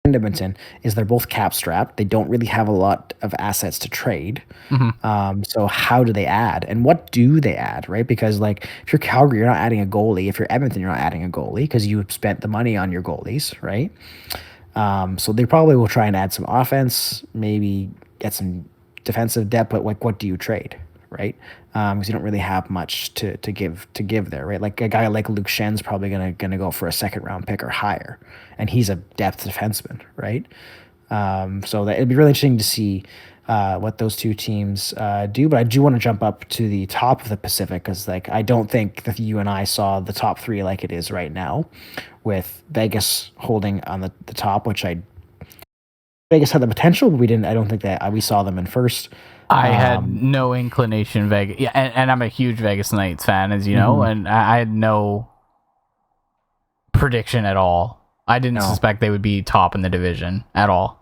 Edmonton is they're both cap strapped. They don't really have a lot of assets to trade. So how do they add and what do they add, right? Because like if you're Calgary, you're not adding a goalie. If you're Edmonton, you're not adding a goalie because you spent the money on your goalies, right? So they probably will try and add some offense, maybe get some defensive depth, but like what do you trade, right? Because you don't really have much to give there, right? Like a guy like Luke Schen's probably gonna go for a second round pick or higher, and he's a depth defenseman, right? So it'd be really interesting to see what those two teams do. But I do want to jump up to the top of the Pacific because like I don't think that you and I saw the top three like it is right now, with Vegas holding on the top, which Vegas had the potential, but we didn't. I don't think that we saw them in first. I had no inclination Vegas. Yeah, and I'm a huge Vegas Knights fan, as you know, and I had no prediction at all. I didn't suspect they would be top in the division at all.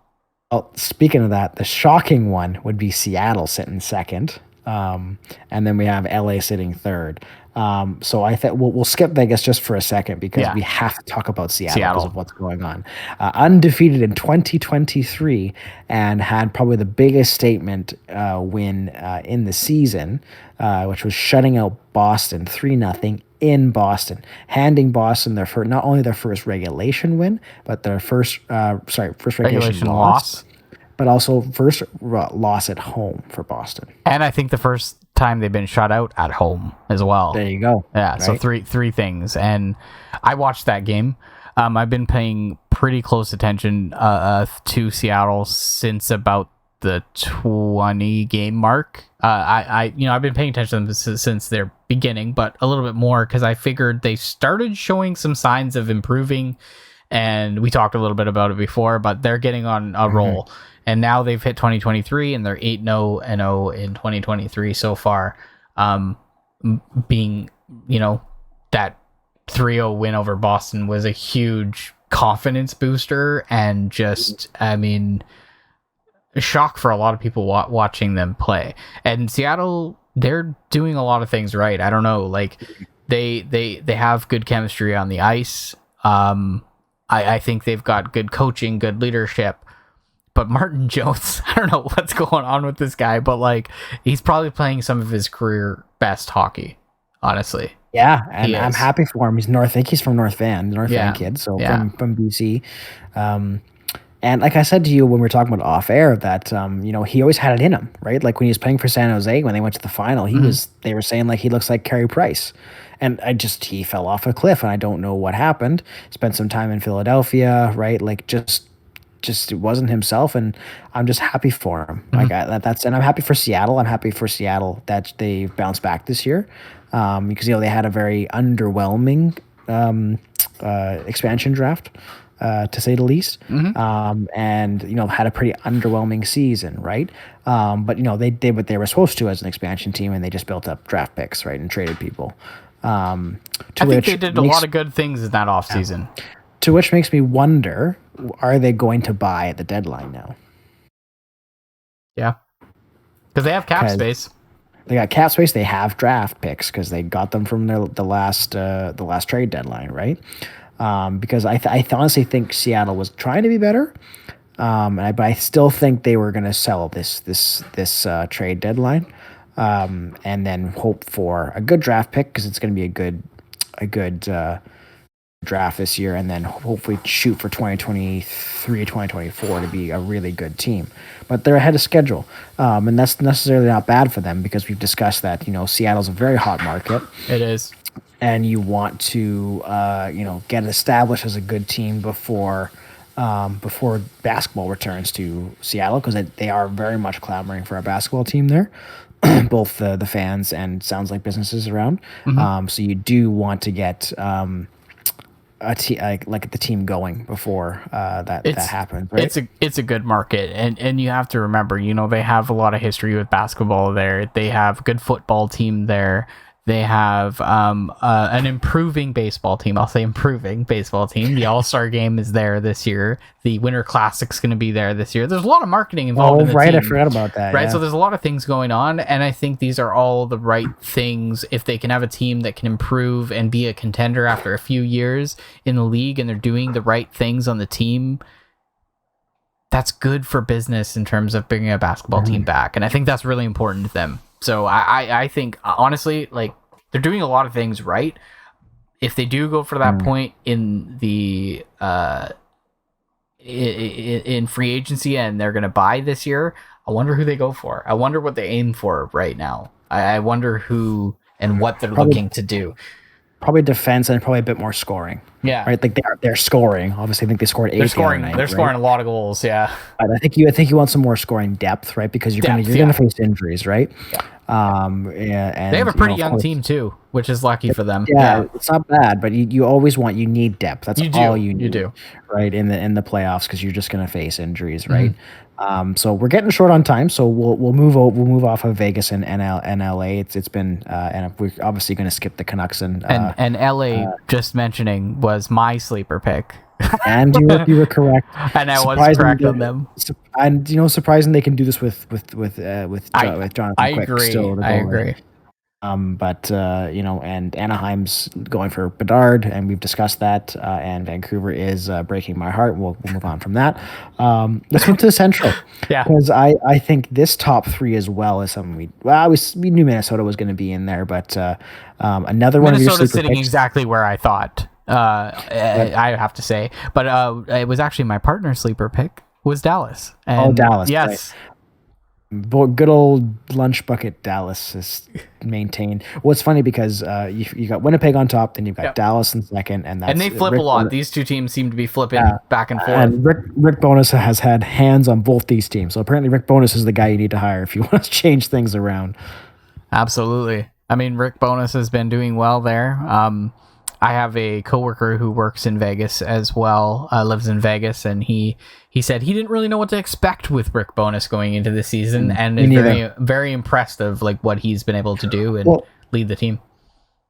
Well, speaking of that, the shocking one would be Seattle sitting second, and then we have LA sitting third. So I thought we'll skip Vegas just for a second because we have to talk about Seattle because of what's going on. Undefeated in 2023 and had probably the biggest statement win in the season, which was shutting out Boston 3-0 in Boston, handing Boston not only their first regulation win, but their first regulation loss. But also first loss at home for Boston. And I think the first time they've been shut out at home as well. There you go. Yeah, right? So three things. And I watched that game. I've been paying pretty close attention to Seattle since about the 20 game mark. I've been paying attention to them since their beginning, but a little bit more because I figured they started showing some signs of improving. And we talked a little bit about it before, but they're getting on a roll. And now they've hit 2023 and they're 8-0 in 2023 so far. Being, that 3-0 win over Boston was a huge confidence booster and just, a shock for a lot of people watching them play. And Seattle, they're doing a lot of things right. I don't know, like they have good chemistry on the ice. I think they've got good coaching, good leadership. But Martin Jones, I don't know what's going on with this guy, but like he's probably playing some of his career best hockey, honestly. Yeah, and I'm happy for him. I think he's from North Van kid, so from BC. And like I said to you when we were talking about off air, that he always had it in him, right? Like when he was playing for San Jose when they went to the final, they were saying like he looks like Carey Price. And he fell off a cliff and I don't know what happened. Spent some time in Philadelphia, right? Like just it wasn't himself, and I'm just happy for him. Like and I'm happy for Seattle. I'm happy for Seattle that they bounced back this year, because they had a very underwhelming expansion draft, to say the least, and had a pretty underwhelming season, right? But they did what they were supposed to as an expansion team, and they just built up draft picks, right, and traded people. I think they did a lot of good things in that offseason. To which makes me wonder, are they going to buy at the deadline now? Yeah. Because they have cap space. They got cap space. They have draft picks because they got them from the last trade deadline, right? Because I honestly think Seattle was trying to be better. But I still think they were going to sell this trade deadline, and then hope for a good draft pick because it's going to be a good draft this year, and then hopefully shoot for 2023, 2024 to be a really good team. But they're ahead of schedule, and that's necessarily not bad for them because we've discussed that Seattle's a very hot market. It is. And you want to get established as a good team before basketball returns to Seattle, because they are very much clamoring for a basketball team there, both the fans and sounds like businesses around. So you do want to get the team going before that happens, right? It's a good market, and you have to remember, they have a lot of history with basketball there. They have a good football team there. They have an improving baseball team. I'll say improving baseball team. The All-Star game is there this year. The Winter Classic's going to be there this year. There's a lot of marketing involved in the team. I forgot about that. Right, yeah. so there's a lot of things going on, and I think these are all the right things. If they can have a team that can improve and be a contender after a few years in the league, and they're doing the right things on the team, that's good for business in terms of bringing a basketball team back. And I think that's really important to them. So I think, honestly, they're doing a lot of things right. If they do go for that point in the in free agency and they're going to buy this year, I wonder who they go for. I wonder what they aim for right now. I wonder who and what they're looking to do. Probably defense and probably a bit more scoring. Yeah, right. They're scoring. Obviously, I think they scored 8. They're scoring a lot of goals. Yeah, but I think you want some more scoring depth, right? Because you're gonna face injuries, right? Yeah. And they have a pretty young team too, which is lucky for them. Yeah, it's not bad, but you always you need depth. That's all you need. You do, right, in the playoffs, because you're just gonna face injuries, right? So we're getting short on time, so we'll move off of Vegas and LA. It's been and we're obviously going to skip the Canucks and LA. Just mentioning was my sleeper pick, and you were correct, and I was correct on them. And surprising they can do this with Jonathan Quick. I agree. But and Anaheim's going for Bedard, and we've discussed that. And Vancouver is breaking my heart. We'll move on from that. Let's move to the Central. Yeah, because I think this top 3 as well is something we knew Minnesota was going to be in there, but another one of your sleeper sitting picks. Exactly where I thought. I have to say, but it was actually my partner's sleeper pick was Dallas. And Dallas! Yes. Right. Good old lunch bucket Dallas is maintained. Well, it's funny because you got Winnipeg on top, then you've got Dallas in second, and they flip a lot. These two teams seem to be flipping back and forth. And Rick Bowness has had hands on both these teams, so apparently Rick Bowness is the guy you need to hire if you want to change things around. Absolutely. I mean, Rick Bowness has been doing well there. I have a coworker who works in Vegas as well, lives in Vegas, and he said he didn't really know what to expect with Rick Bowness going into the season, and is very, very impressed of what he's been able to do and lead the team.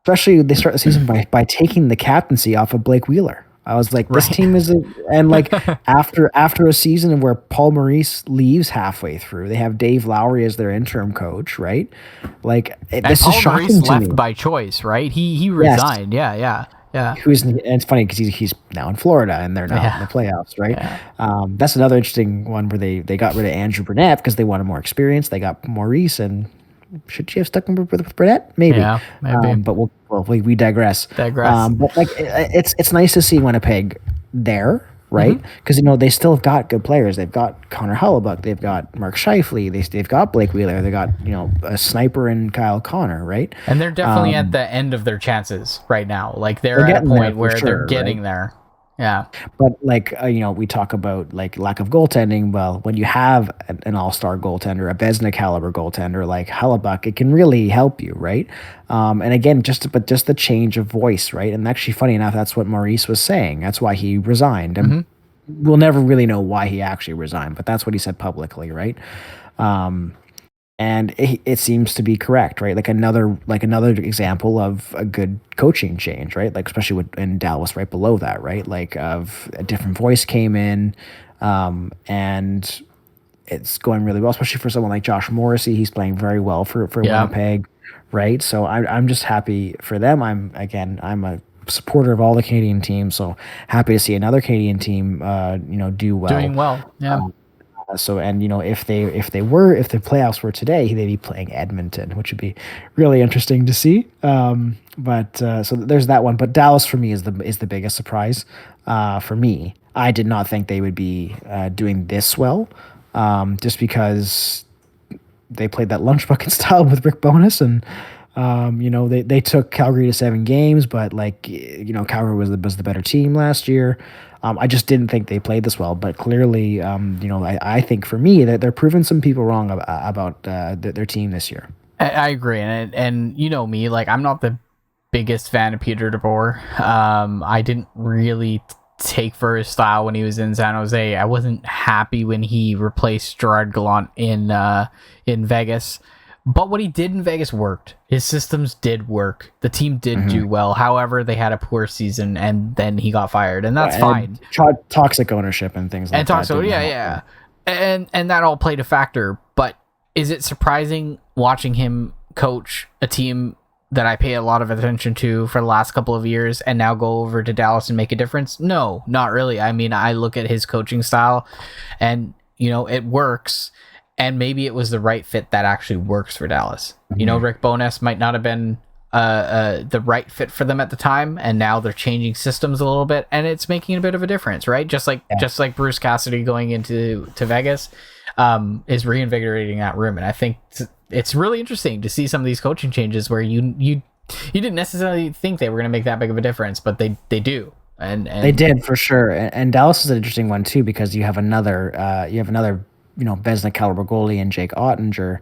Especially they start the season by taking the captaincy off of Blake Wheeler. I was like, this team is after a season where Paul Maurice leaves halfway through, they have Dave Lowry as their interim coach, right? This is shocking Maurice to left me. By choice, right? He resigned. Yes. Yeah. And it's funny because he's now in Florida and they're not in the playoffs, right? Yeah. That's another interesting one where they got rid of Andrew Burnett because they wanted more experience. They got Maurice, and should she have stuck with Burnett? Maybe. Yeah, maybe. But we digress. But it's nice to see Winnipeg there, right? Because they still have got good players. They've got Connor Hellebuck. They've got Mark Scheifele. They've got Blake Wheeler. They got a sniper in Kyle Connor, right? And they're definitely at the end of their chances right now. They're at a point where they're getting there. Yeah. But we talk about lack of goaltending. Well, when you have an all-star goaltender, a Vezina caliber goaltender like Hellebuck, it can really help you, right? And again, just the change of voice, right? And actually, funny enough, that's what Maurice was saying. That's why he resigned. And we'll never really know why he actually resigned, but that's what he said publicly, right? And it seems to be correct, right? Another example of a good coaching change, right? Especially in Dallas, right below that, right? Of a different voice came in, and it's going really well, especially for someone like Josh Morrissey. He's playing very well for Winnipeg, right? So I'm just happy for them. I'm a supporter of all the Canadian teams, so happy to see another Canadian team, do well. Doing well, yeah. So, and if the playoffs were today, they'd be playing Edmonton, which would be really interesting to see. So there's that one. But Dallas for me is the biggest surprise. For me, I did not think they would be doing this well, just because they played that lunch bucket style with Rick Bowness, and they took Calgary to 7 games, but Calgary was the better team last year. I just didn't think they played this well, but clearly, I think for me that they're proving some people wrong about their team this year. I agree, and you know me, like I'm not the biggest fan of Peter DeBoer. I didn't really take for his style when he was in San Jose. I wasn't happy when he replaced Gerard Gallant in Vegas. But what he did in Vegas worked. His systems did work. The team did do well. However, they had a poor season, and then he got fired, and that's fine. Toxic ownership and things like that. Yeah. And that all played a factor. But is it surprising watching him coach a team that I pay a lot of attention to for the last couple of years and now go over to Dallas and make a difference? No, not really. I mean, I look at his coaching style, and it works. And maybe it was the right fit that actually works for Dallas. Rick Bowness might not have been the right fit for them at the time, and now they're changing systems a little bit, and it's making a bit of a difference, right? Just like Bruce Cassidy going into Vegas is reinvigorating that room, and I think it's really interesting to see some of these coaching changes where you didn't necessarily think they were going to make that big of a difference, but they do. And they did for sure. And Dallas is an interesting one too, because you have another Vezina caliber goalie and Jake Ottinger,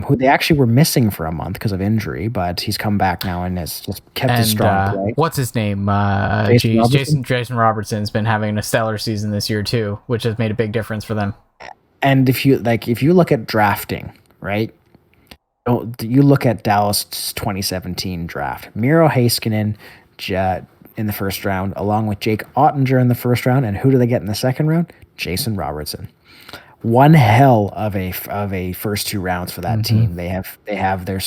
who they actually were missing for a month because of injury, but he's come back now and has just kept his strong play. What's his name? Jason Robertson's been having a stellar season this year too, which has made a big difference for them. And if you look at drafting, right? You look at Dallas 2017 draft. Miro Heiskanen in the first round, along with Jake Ottinger in the first round, and who do they get in the second round? Jason Robertson. One hell of a first 2 rounds for that team. They have their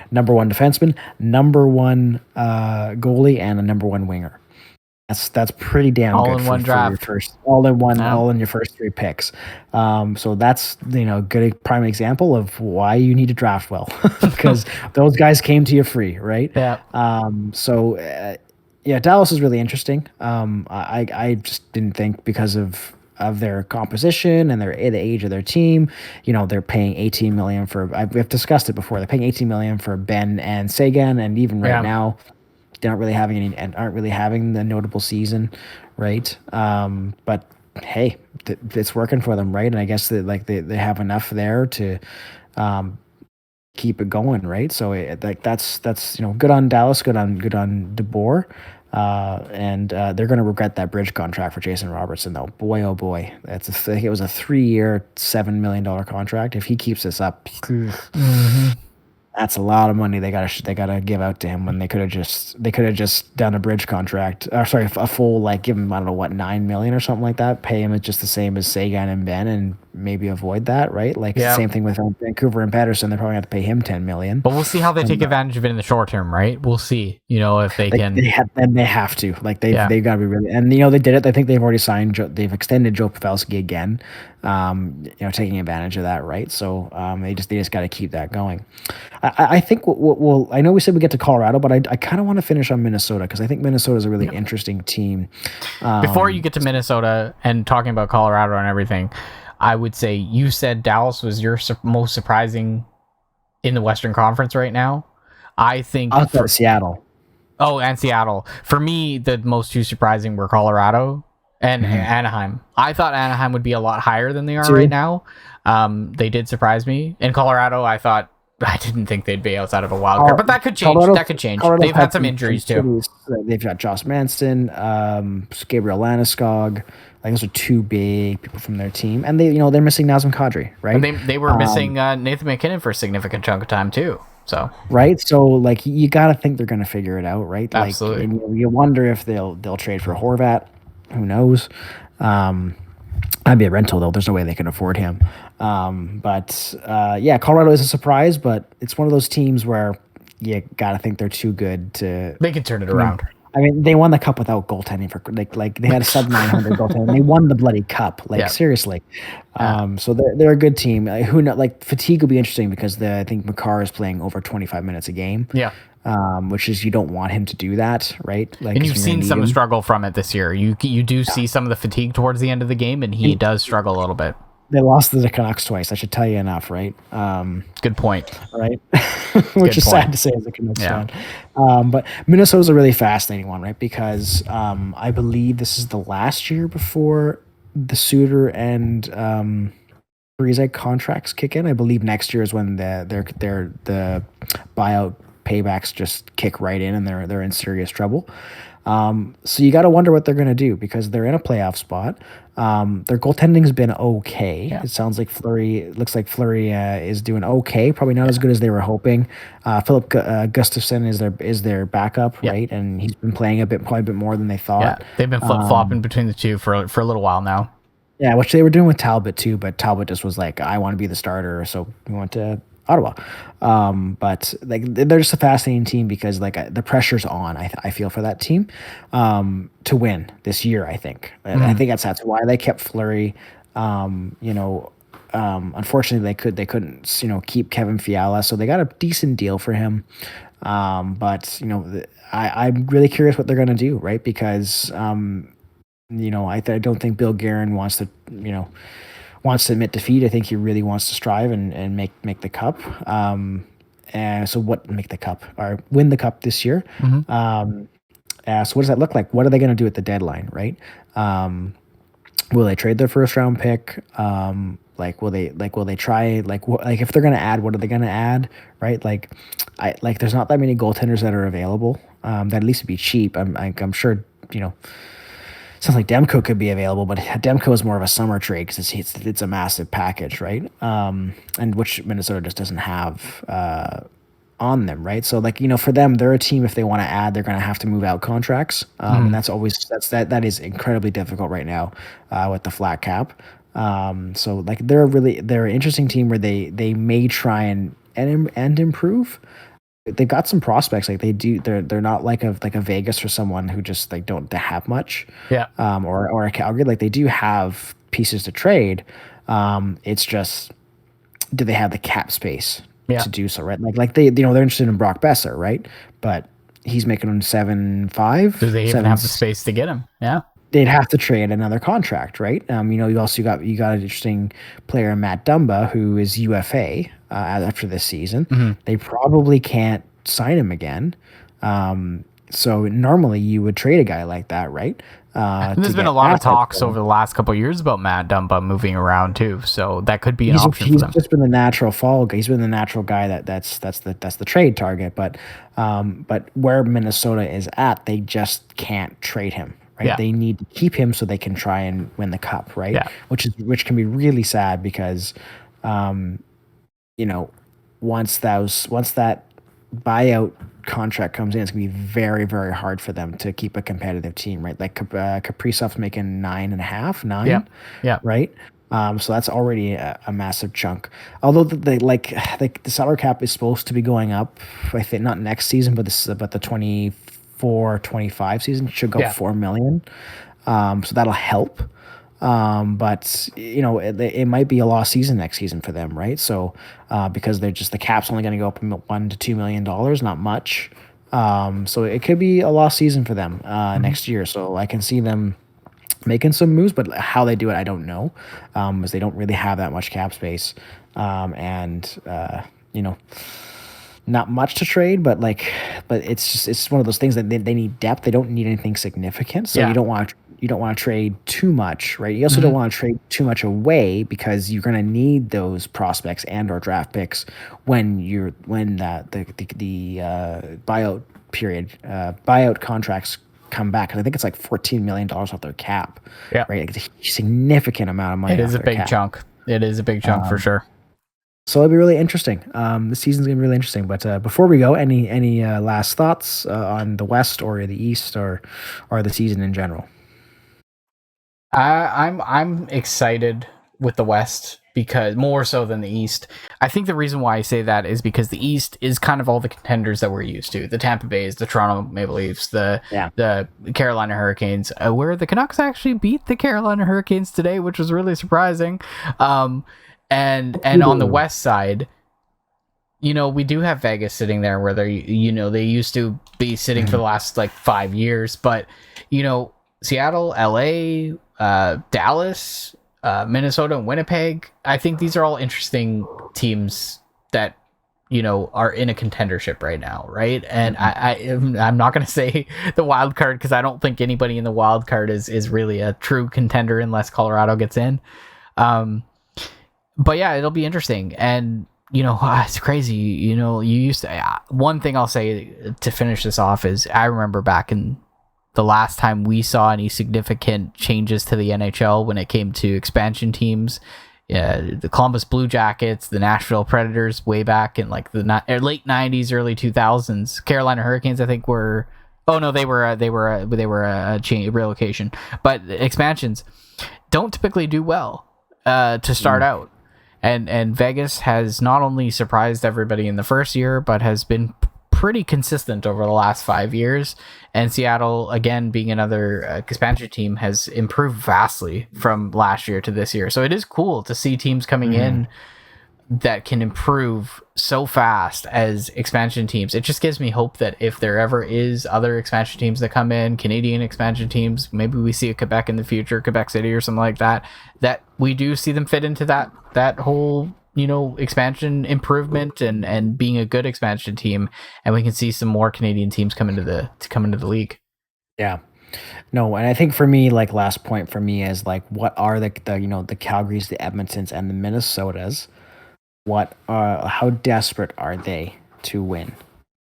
number 1 defenseman, number 1 goalie, and a number 1 winger. That's pretty damn all good in for, one for draft. your first all in your first 3 picks. So that's good prime example of why you need to draft well, because those guys came to you free, right? Yeah. Dallas is really interesting. I just didn't think because of their composition and the age of their team, they're paying $18 million for. We've discussed it before. They're paying $18 million for Ben and Sagan, and even right now, they aren't really having the notable season, right? But hey, it's working for them, right? And I guess that they have enough there to keep it going, right? So that's good on Dallas, good on DeBoer. And they're going to regret that bridge contract for Jason Robertson, though. Boy, oh boy, I think it was a 3-year, $7 million contract. If he keeps this up, that's a lot of money they gotta give out to him when they could have just done a bridge contract. Or sorry, a full give him, I don't know what, $9 million or something like that. Pay him just the same as Sagan and Ben, and maybe avoid that, right? Same thing with Vancouver and Patterson. They're probably going to pay him $10 million. But we'll see how they take advantage of it in the short term, right? We'll see. If they can. They have to. They've got to be really. And they did it. I think they've already signed. They've extended Joe Pavelski again. Taking advantage of that, right? So they just got to keep that going. I think we'll. I know we said we get to Colorado, but I kind of want to finish on Minnesota, because I think Minnesota is a really interesting team. Before you get to Minnesota and talking about Colorado and everything, I would say you said Dallas was your most surprising in the Western Conference right now. I think for Seattle. Oh, and Seattle. For me, the most 2 surprising were Colorado and Anaheim. I thought Anaheim would be a lot higher than they are right now. They did surprise me. In Colorado, I didn't think they'd be outside of a wild card, but that could change. Colorado's They've had some injuries too. They've got Josh Manson, Gabriel Landeskog. Those are 2 big people from their team, and they're missing Nazem Kadri, right? And they were missing Nathan McKinnon for a significant chunk of time too. So right, so you got to think they're going to figure it out, right? Absolutely. And you wonder if they'll trade for Horvat. Who knows? I'd be a rental though. There's no way they can afford him. Colorado is a surprise, but it's one of those teams where you gotta think they're too good to. They can turn it around. I mean, they won the cup without goaltending for like they had a sub 900 goaltending. They won the bloody cup. Like seriously. So they're a good team. Who know? Like fatigue will be interesting because I think Makar is playing over 25 minutes a game. Yeah. Which is you don't want him to do that, right? Like, and you've seen some struggle from it this year. You do see some of the fatigue towards the end of the game, and he does struggle a little bit. They lost to the Canucks twice. I should tell you enough, right? Good point. Right? Which is sad to say as a Canucks fan. But Minnesota's a really fascinating one, right? Because I believe this is the last year before the Suter and Parise contracts kick in. I believe next year is when the buyout paybacks just kick right in, and they're in serious trouble. So you got to wonder what they're going to do because they're in a playoff spot. Their goaltending's been okay. It sounds like looks like Fleury is doing okay. Probably not as good as they were hoping. Philip Gustafsson is their backup, right? And he's been playing probably a bit more than they thought. Yeah, they've been flip-flopping between the two for a little while now. Yeah, which they were doing with Talbot too, but Talbot just was like, I want to be the starter, so we went to Ottawa. But like they're just a fascinating team because like the pressure's on. I feel for that team to win this year. I think. And I think that's why they kept Fleury. Unfortunately, they couldn't keep Kevin Fiala, so they got a decent deal for him. But I'm really curious what they're gonna do, right? Because I don't think Bill Guerin wants to admit defeat. I think he really wants to strive and make the cup. And so make the cup or win the cup this year. So what does that look like? What are they going to do at the deadline, right? Will they trade their first round pick? Will they try if they're going to add, what are they going to add, right? There's not that many goaltenders that are available that at least would be cheap. I'm sure sounds like Demko could be available, but Demko is more of a summer trade because it's a massive package, right? And which Minnesota just doesn't have on them, right? So for them, they're a team. If they want to add, they're going to have to move out contracts, and that is incredibly difficult right now with the flat cap. So they're an interesting team where they may try and improve. They've got some prospects. They're not like a Vegas or someone who just don't have much. Yeah. Or a Calgary. They do have pieces to trade. It's just, do they have the cap space to do so, right? They're interested in Brock Besser, right? But he's making them 7.5. Do they even have the space to get him? Yeah. They'd have to trade another contract, right? You also got an interesting player, Matt Dumba, who is UFA after this season. They probably can't sign him again. So normally you would trade a guy like that, right? There's been a lot of talks over the last couple of years about Matt Dumba moving around too, so that could be an option for them. He's just been the natural fall guy. He's been the natural guy that's the trade target. But where Minnesota is at, they just can't trade him. Right? Yeah. They need to keep him so they can try and win the cup, right? Yeah. Which can be really sad because, once that buyout contract comes in, it's gonna be very, very hard for them to keep a competitive team, right? Kaprizov's making 9.5, yeah, right? So that's already a massive chunk. Although the salary cap is supposed to be going up, I think not next season, but the 24-25 season should go 4 million. So that'll help. But it might be a lost season next season for them, right? So because they're just, the cap's only going to go up $1 to $2 million, not much. So it could be a lost season for them next year. So I can see them making some moves, but how they do it, I don't know, because they don't really have that much cap space. Not much to trade, but it's one of those things that they need depth. They don't need anything significant, so you don't want to trade too much, right? You also don't want to trade too much away because you're going to need those prospects and or draft picks when the buyout contracts come back. Because I think it's $14 million off their cap. Yeah, right. It's a significant amount of money. It is a big chunk. It is a big chunk for sure. So it'll be really interesting. The season's gonna be really interesting. But before we go, any last thoughts on the West or the East or the season in general? I'm excited with the West. because more so than the East. I think the reason why I say that is because the East is kind of all the contenders that we're used to. The Tampa Bays, the Toronto Maple Leafs, the Carolina Hurricanes, where the Canucks actually beat the Carolina Hurricanes today, which was really surprising. And on the West side, we do have Vegas sitting there where they used to be sitting for the last 5 years, but Seattle, LA, Dallas, Minnesota, and Winnipeg, I think these are all interesting teams that are in a contendership right now, right? And I'm not going to say the wild card because I don't think anybody in the wild card is really a true contender unless Colorado gets in. But yeah, it'll be interesting. And it's crazy. You used to. One thing I'll say to finish this off is I remember back in the last time we saw any significant changes to the NHL when it came to expansion teams. The Columbus Blue Jackets, the Nashville Predators, way back in the late '90s, early 2000s. Carolina Hurricanes, I think were. Oh no, they were a relocation. But expansions don't typically do well to start out. And Vegas has not only surprised everybody in the first year, but has been pretty consistent over the last 5 years. And Seattle, again, being another expansion team, has improved vastly from last year to this year. So it is cool to see teams coming in that can improve so fast as expansion teams. It just gives me hope that if there ever is other expansion teams that come in, Canadian expansion teams, maybe we see a Quebec in the future, Quebec City or something like that, that we do see them fit into that whole expansion improvement and being a good expansion team, and we can see some more Canadian teams come into the league. Yeah. No, and I think for me, last point for me is what are the Calgarys, the Edmontons, and the Minnesotas? How desperate are they to win,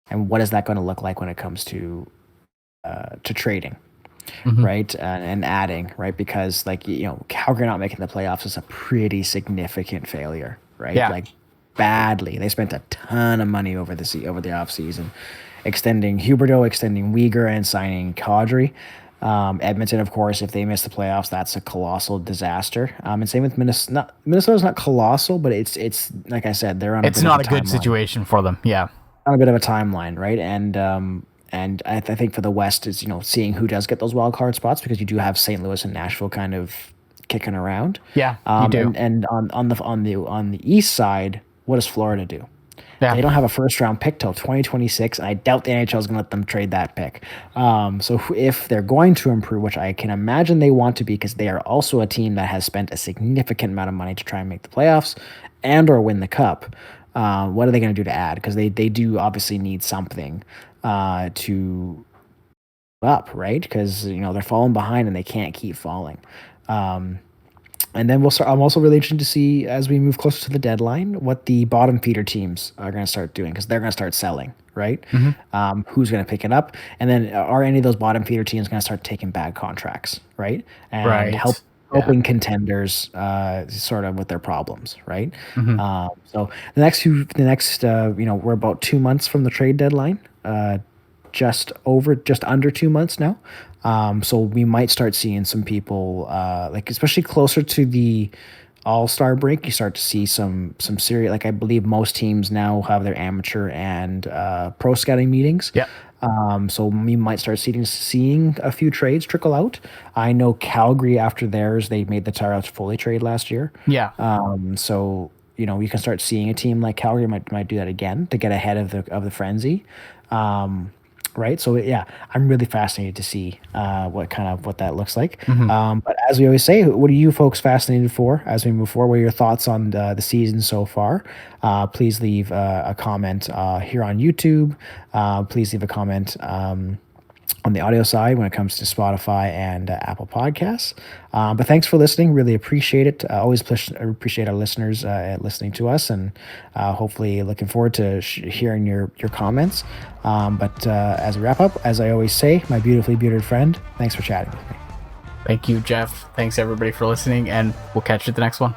and what is that going to look like when it comes to trading, right, and adding, right? Because Calgary not making the playoffs is a pretty significant failure, right? Yeah. Badly. They spent a ton of money over the off season, extending Huberdeau, extending Weegar, and signing Kadri. Edmonton, of course, if they miss the playoffs, that's a colossal disaster. And same with Minnesota. Minnesota's not colossal, but it's like I said, they're on. It's not a good situation for them. Yeah, on a bit of a timeline, right? And I think for the West is seeing who does get those wild card spots, because you do have St. Louis and Nashville kind of kicking around. Yeah, you do. And on the East side, what does Florida do? Yeah. They don't have a first round pick till 2026, and I doubt the NHL is going to let them trade that pick. So if they're going to improve, which I can imagine they want to be, because they are also a team that has spent a significant amount of money to try and make the playoffs and or win the cup, what are they going to do to add? Because they do obviously need something to up, right? Because they're falling behind and they can't keep falling. And then I'm also really interested to see, as we move closer to the deadline, what the bottom feeder teams are going to start doing, because they're going to start selling, right? Who's going to pick it up? And then are any of those bottom feeder teams going to start taking bad contracts, right? And helping contenders sort of with their problems, right? So the next we're about 2 months from the trade deadline, just under 2 months now. So we might start seeing some people, especially closer to the All-Star break, you start to see some serious, I believe most teams now have their amateur and pro scouting meetings. Yeah. So we might start seeing a few trades trickle out. I know Calgary, after theirs, they made the Tyler Foley trade last year. Yeah. So you can start seeing a team like Calgary might do that again to get ahead of the frenzy. Right. So yeah, I'm really fascinated to see what that looks like. But as we always say, what are you folks fascinated for as we move forward? What are your thoughts on the season so far? Please leave a comment here on YouTube. Please leave a comment on the audio side when it comes to Spotify and Apple Podcasts. But thanks for listening. Really appreciate it. Always appreciate our listeners listening to us, and hopefully looking forward to hearing your comments. But as we wrap up, as I always say, my beautifully bearded friend, thanks for chatting with me. Thank you, Jeff. Thanks everybody for listening, and we'll catch you at the next one.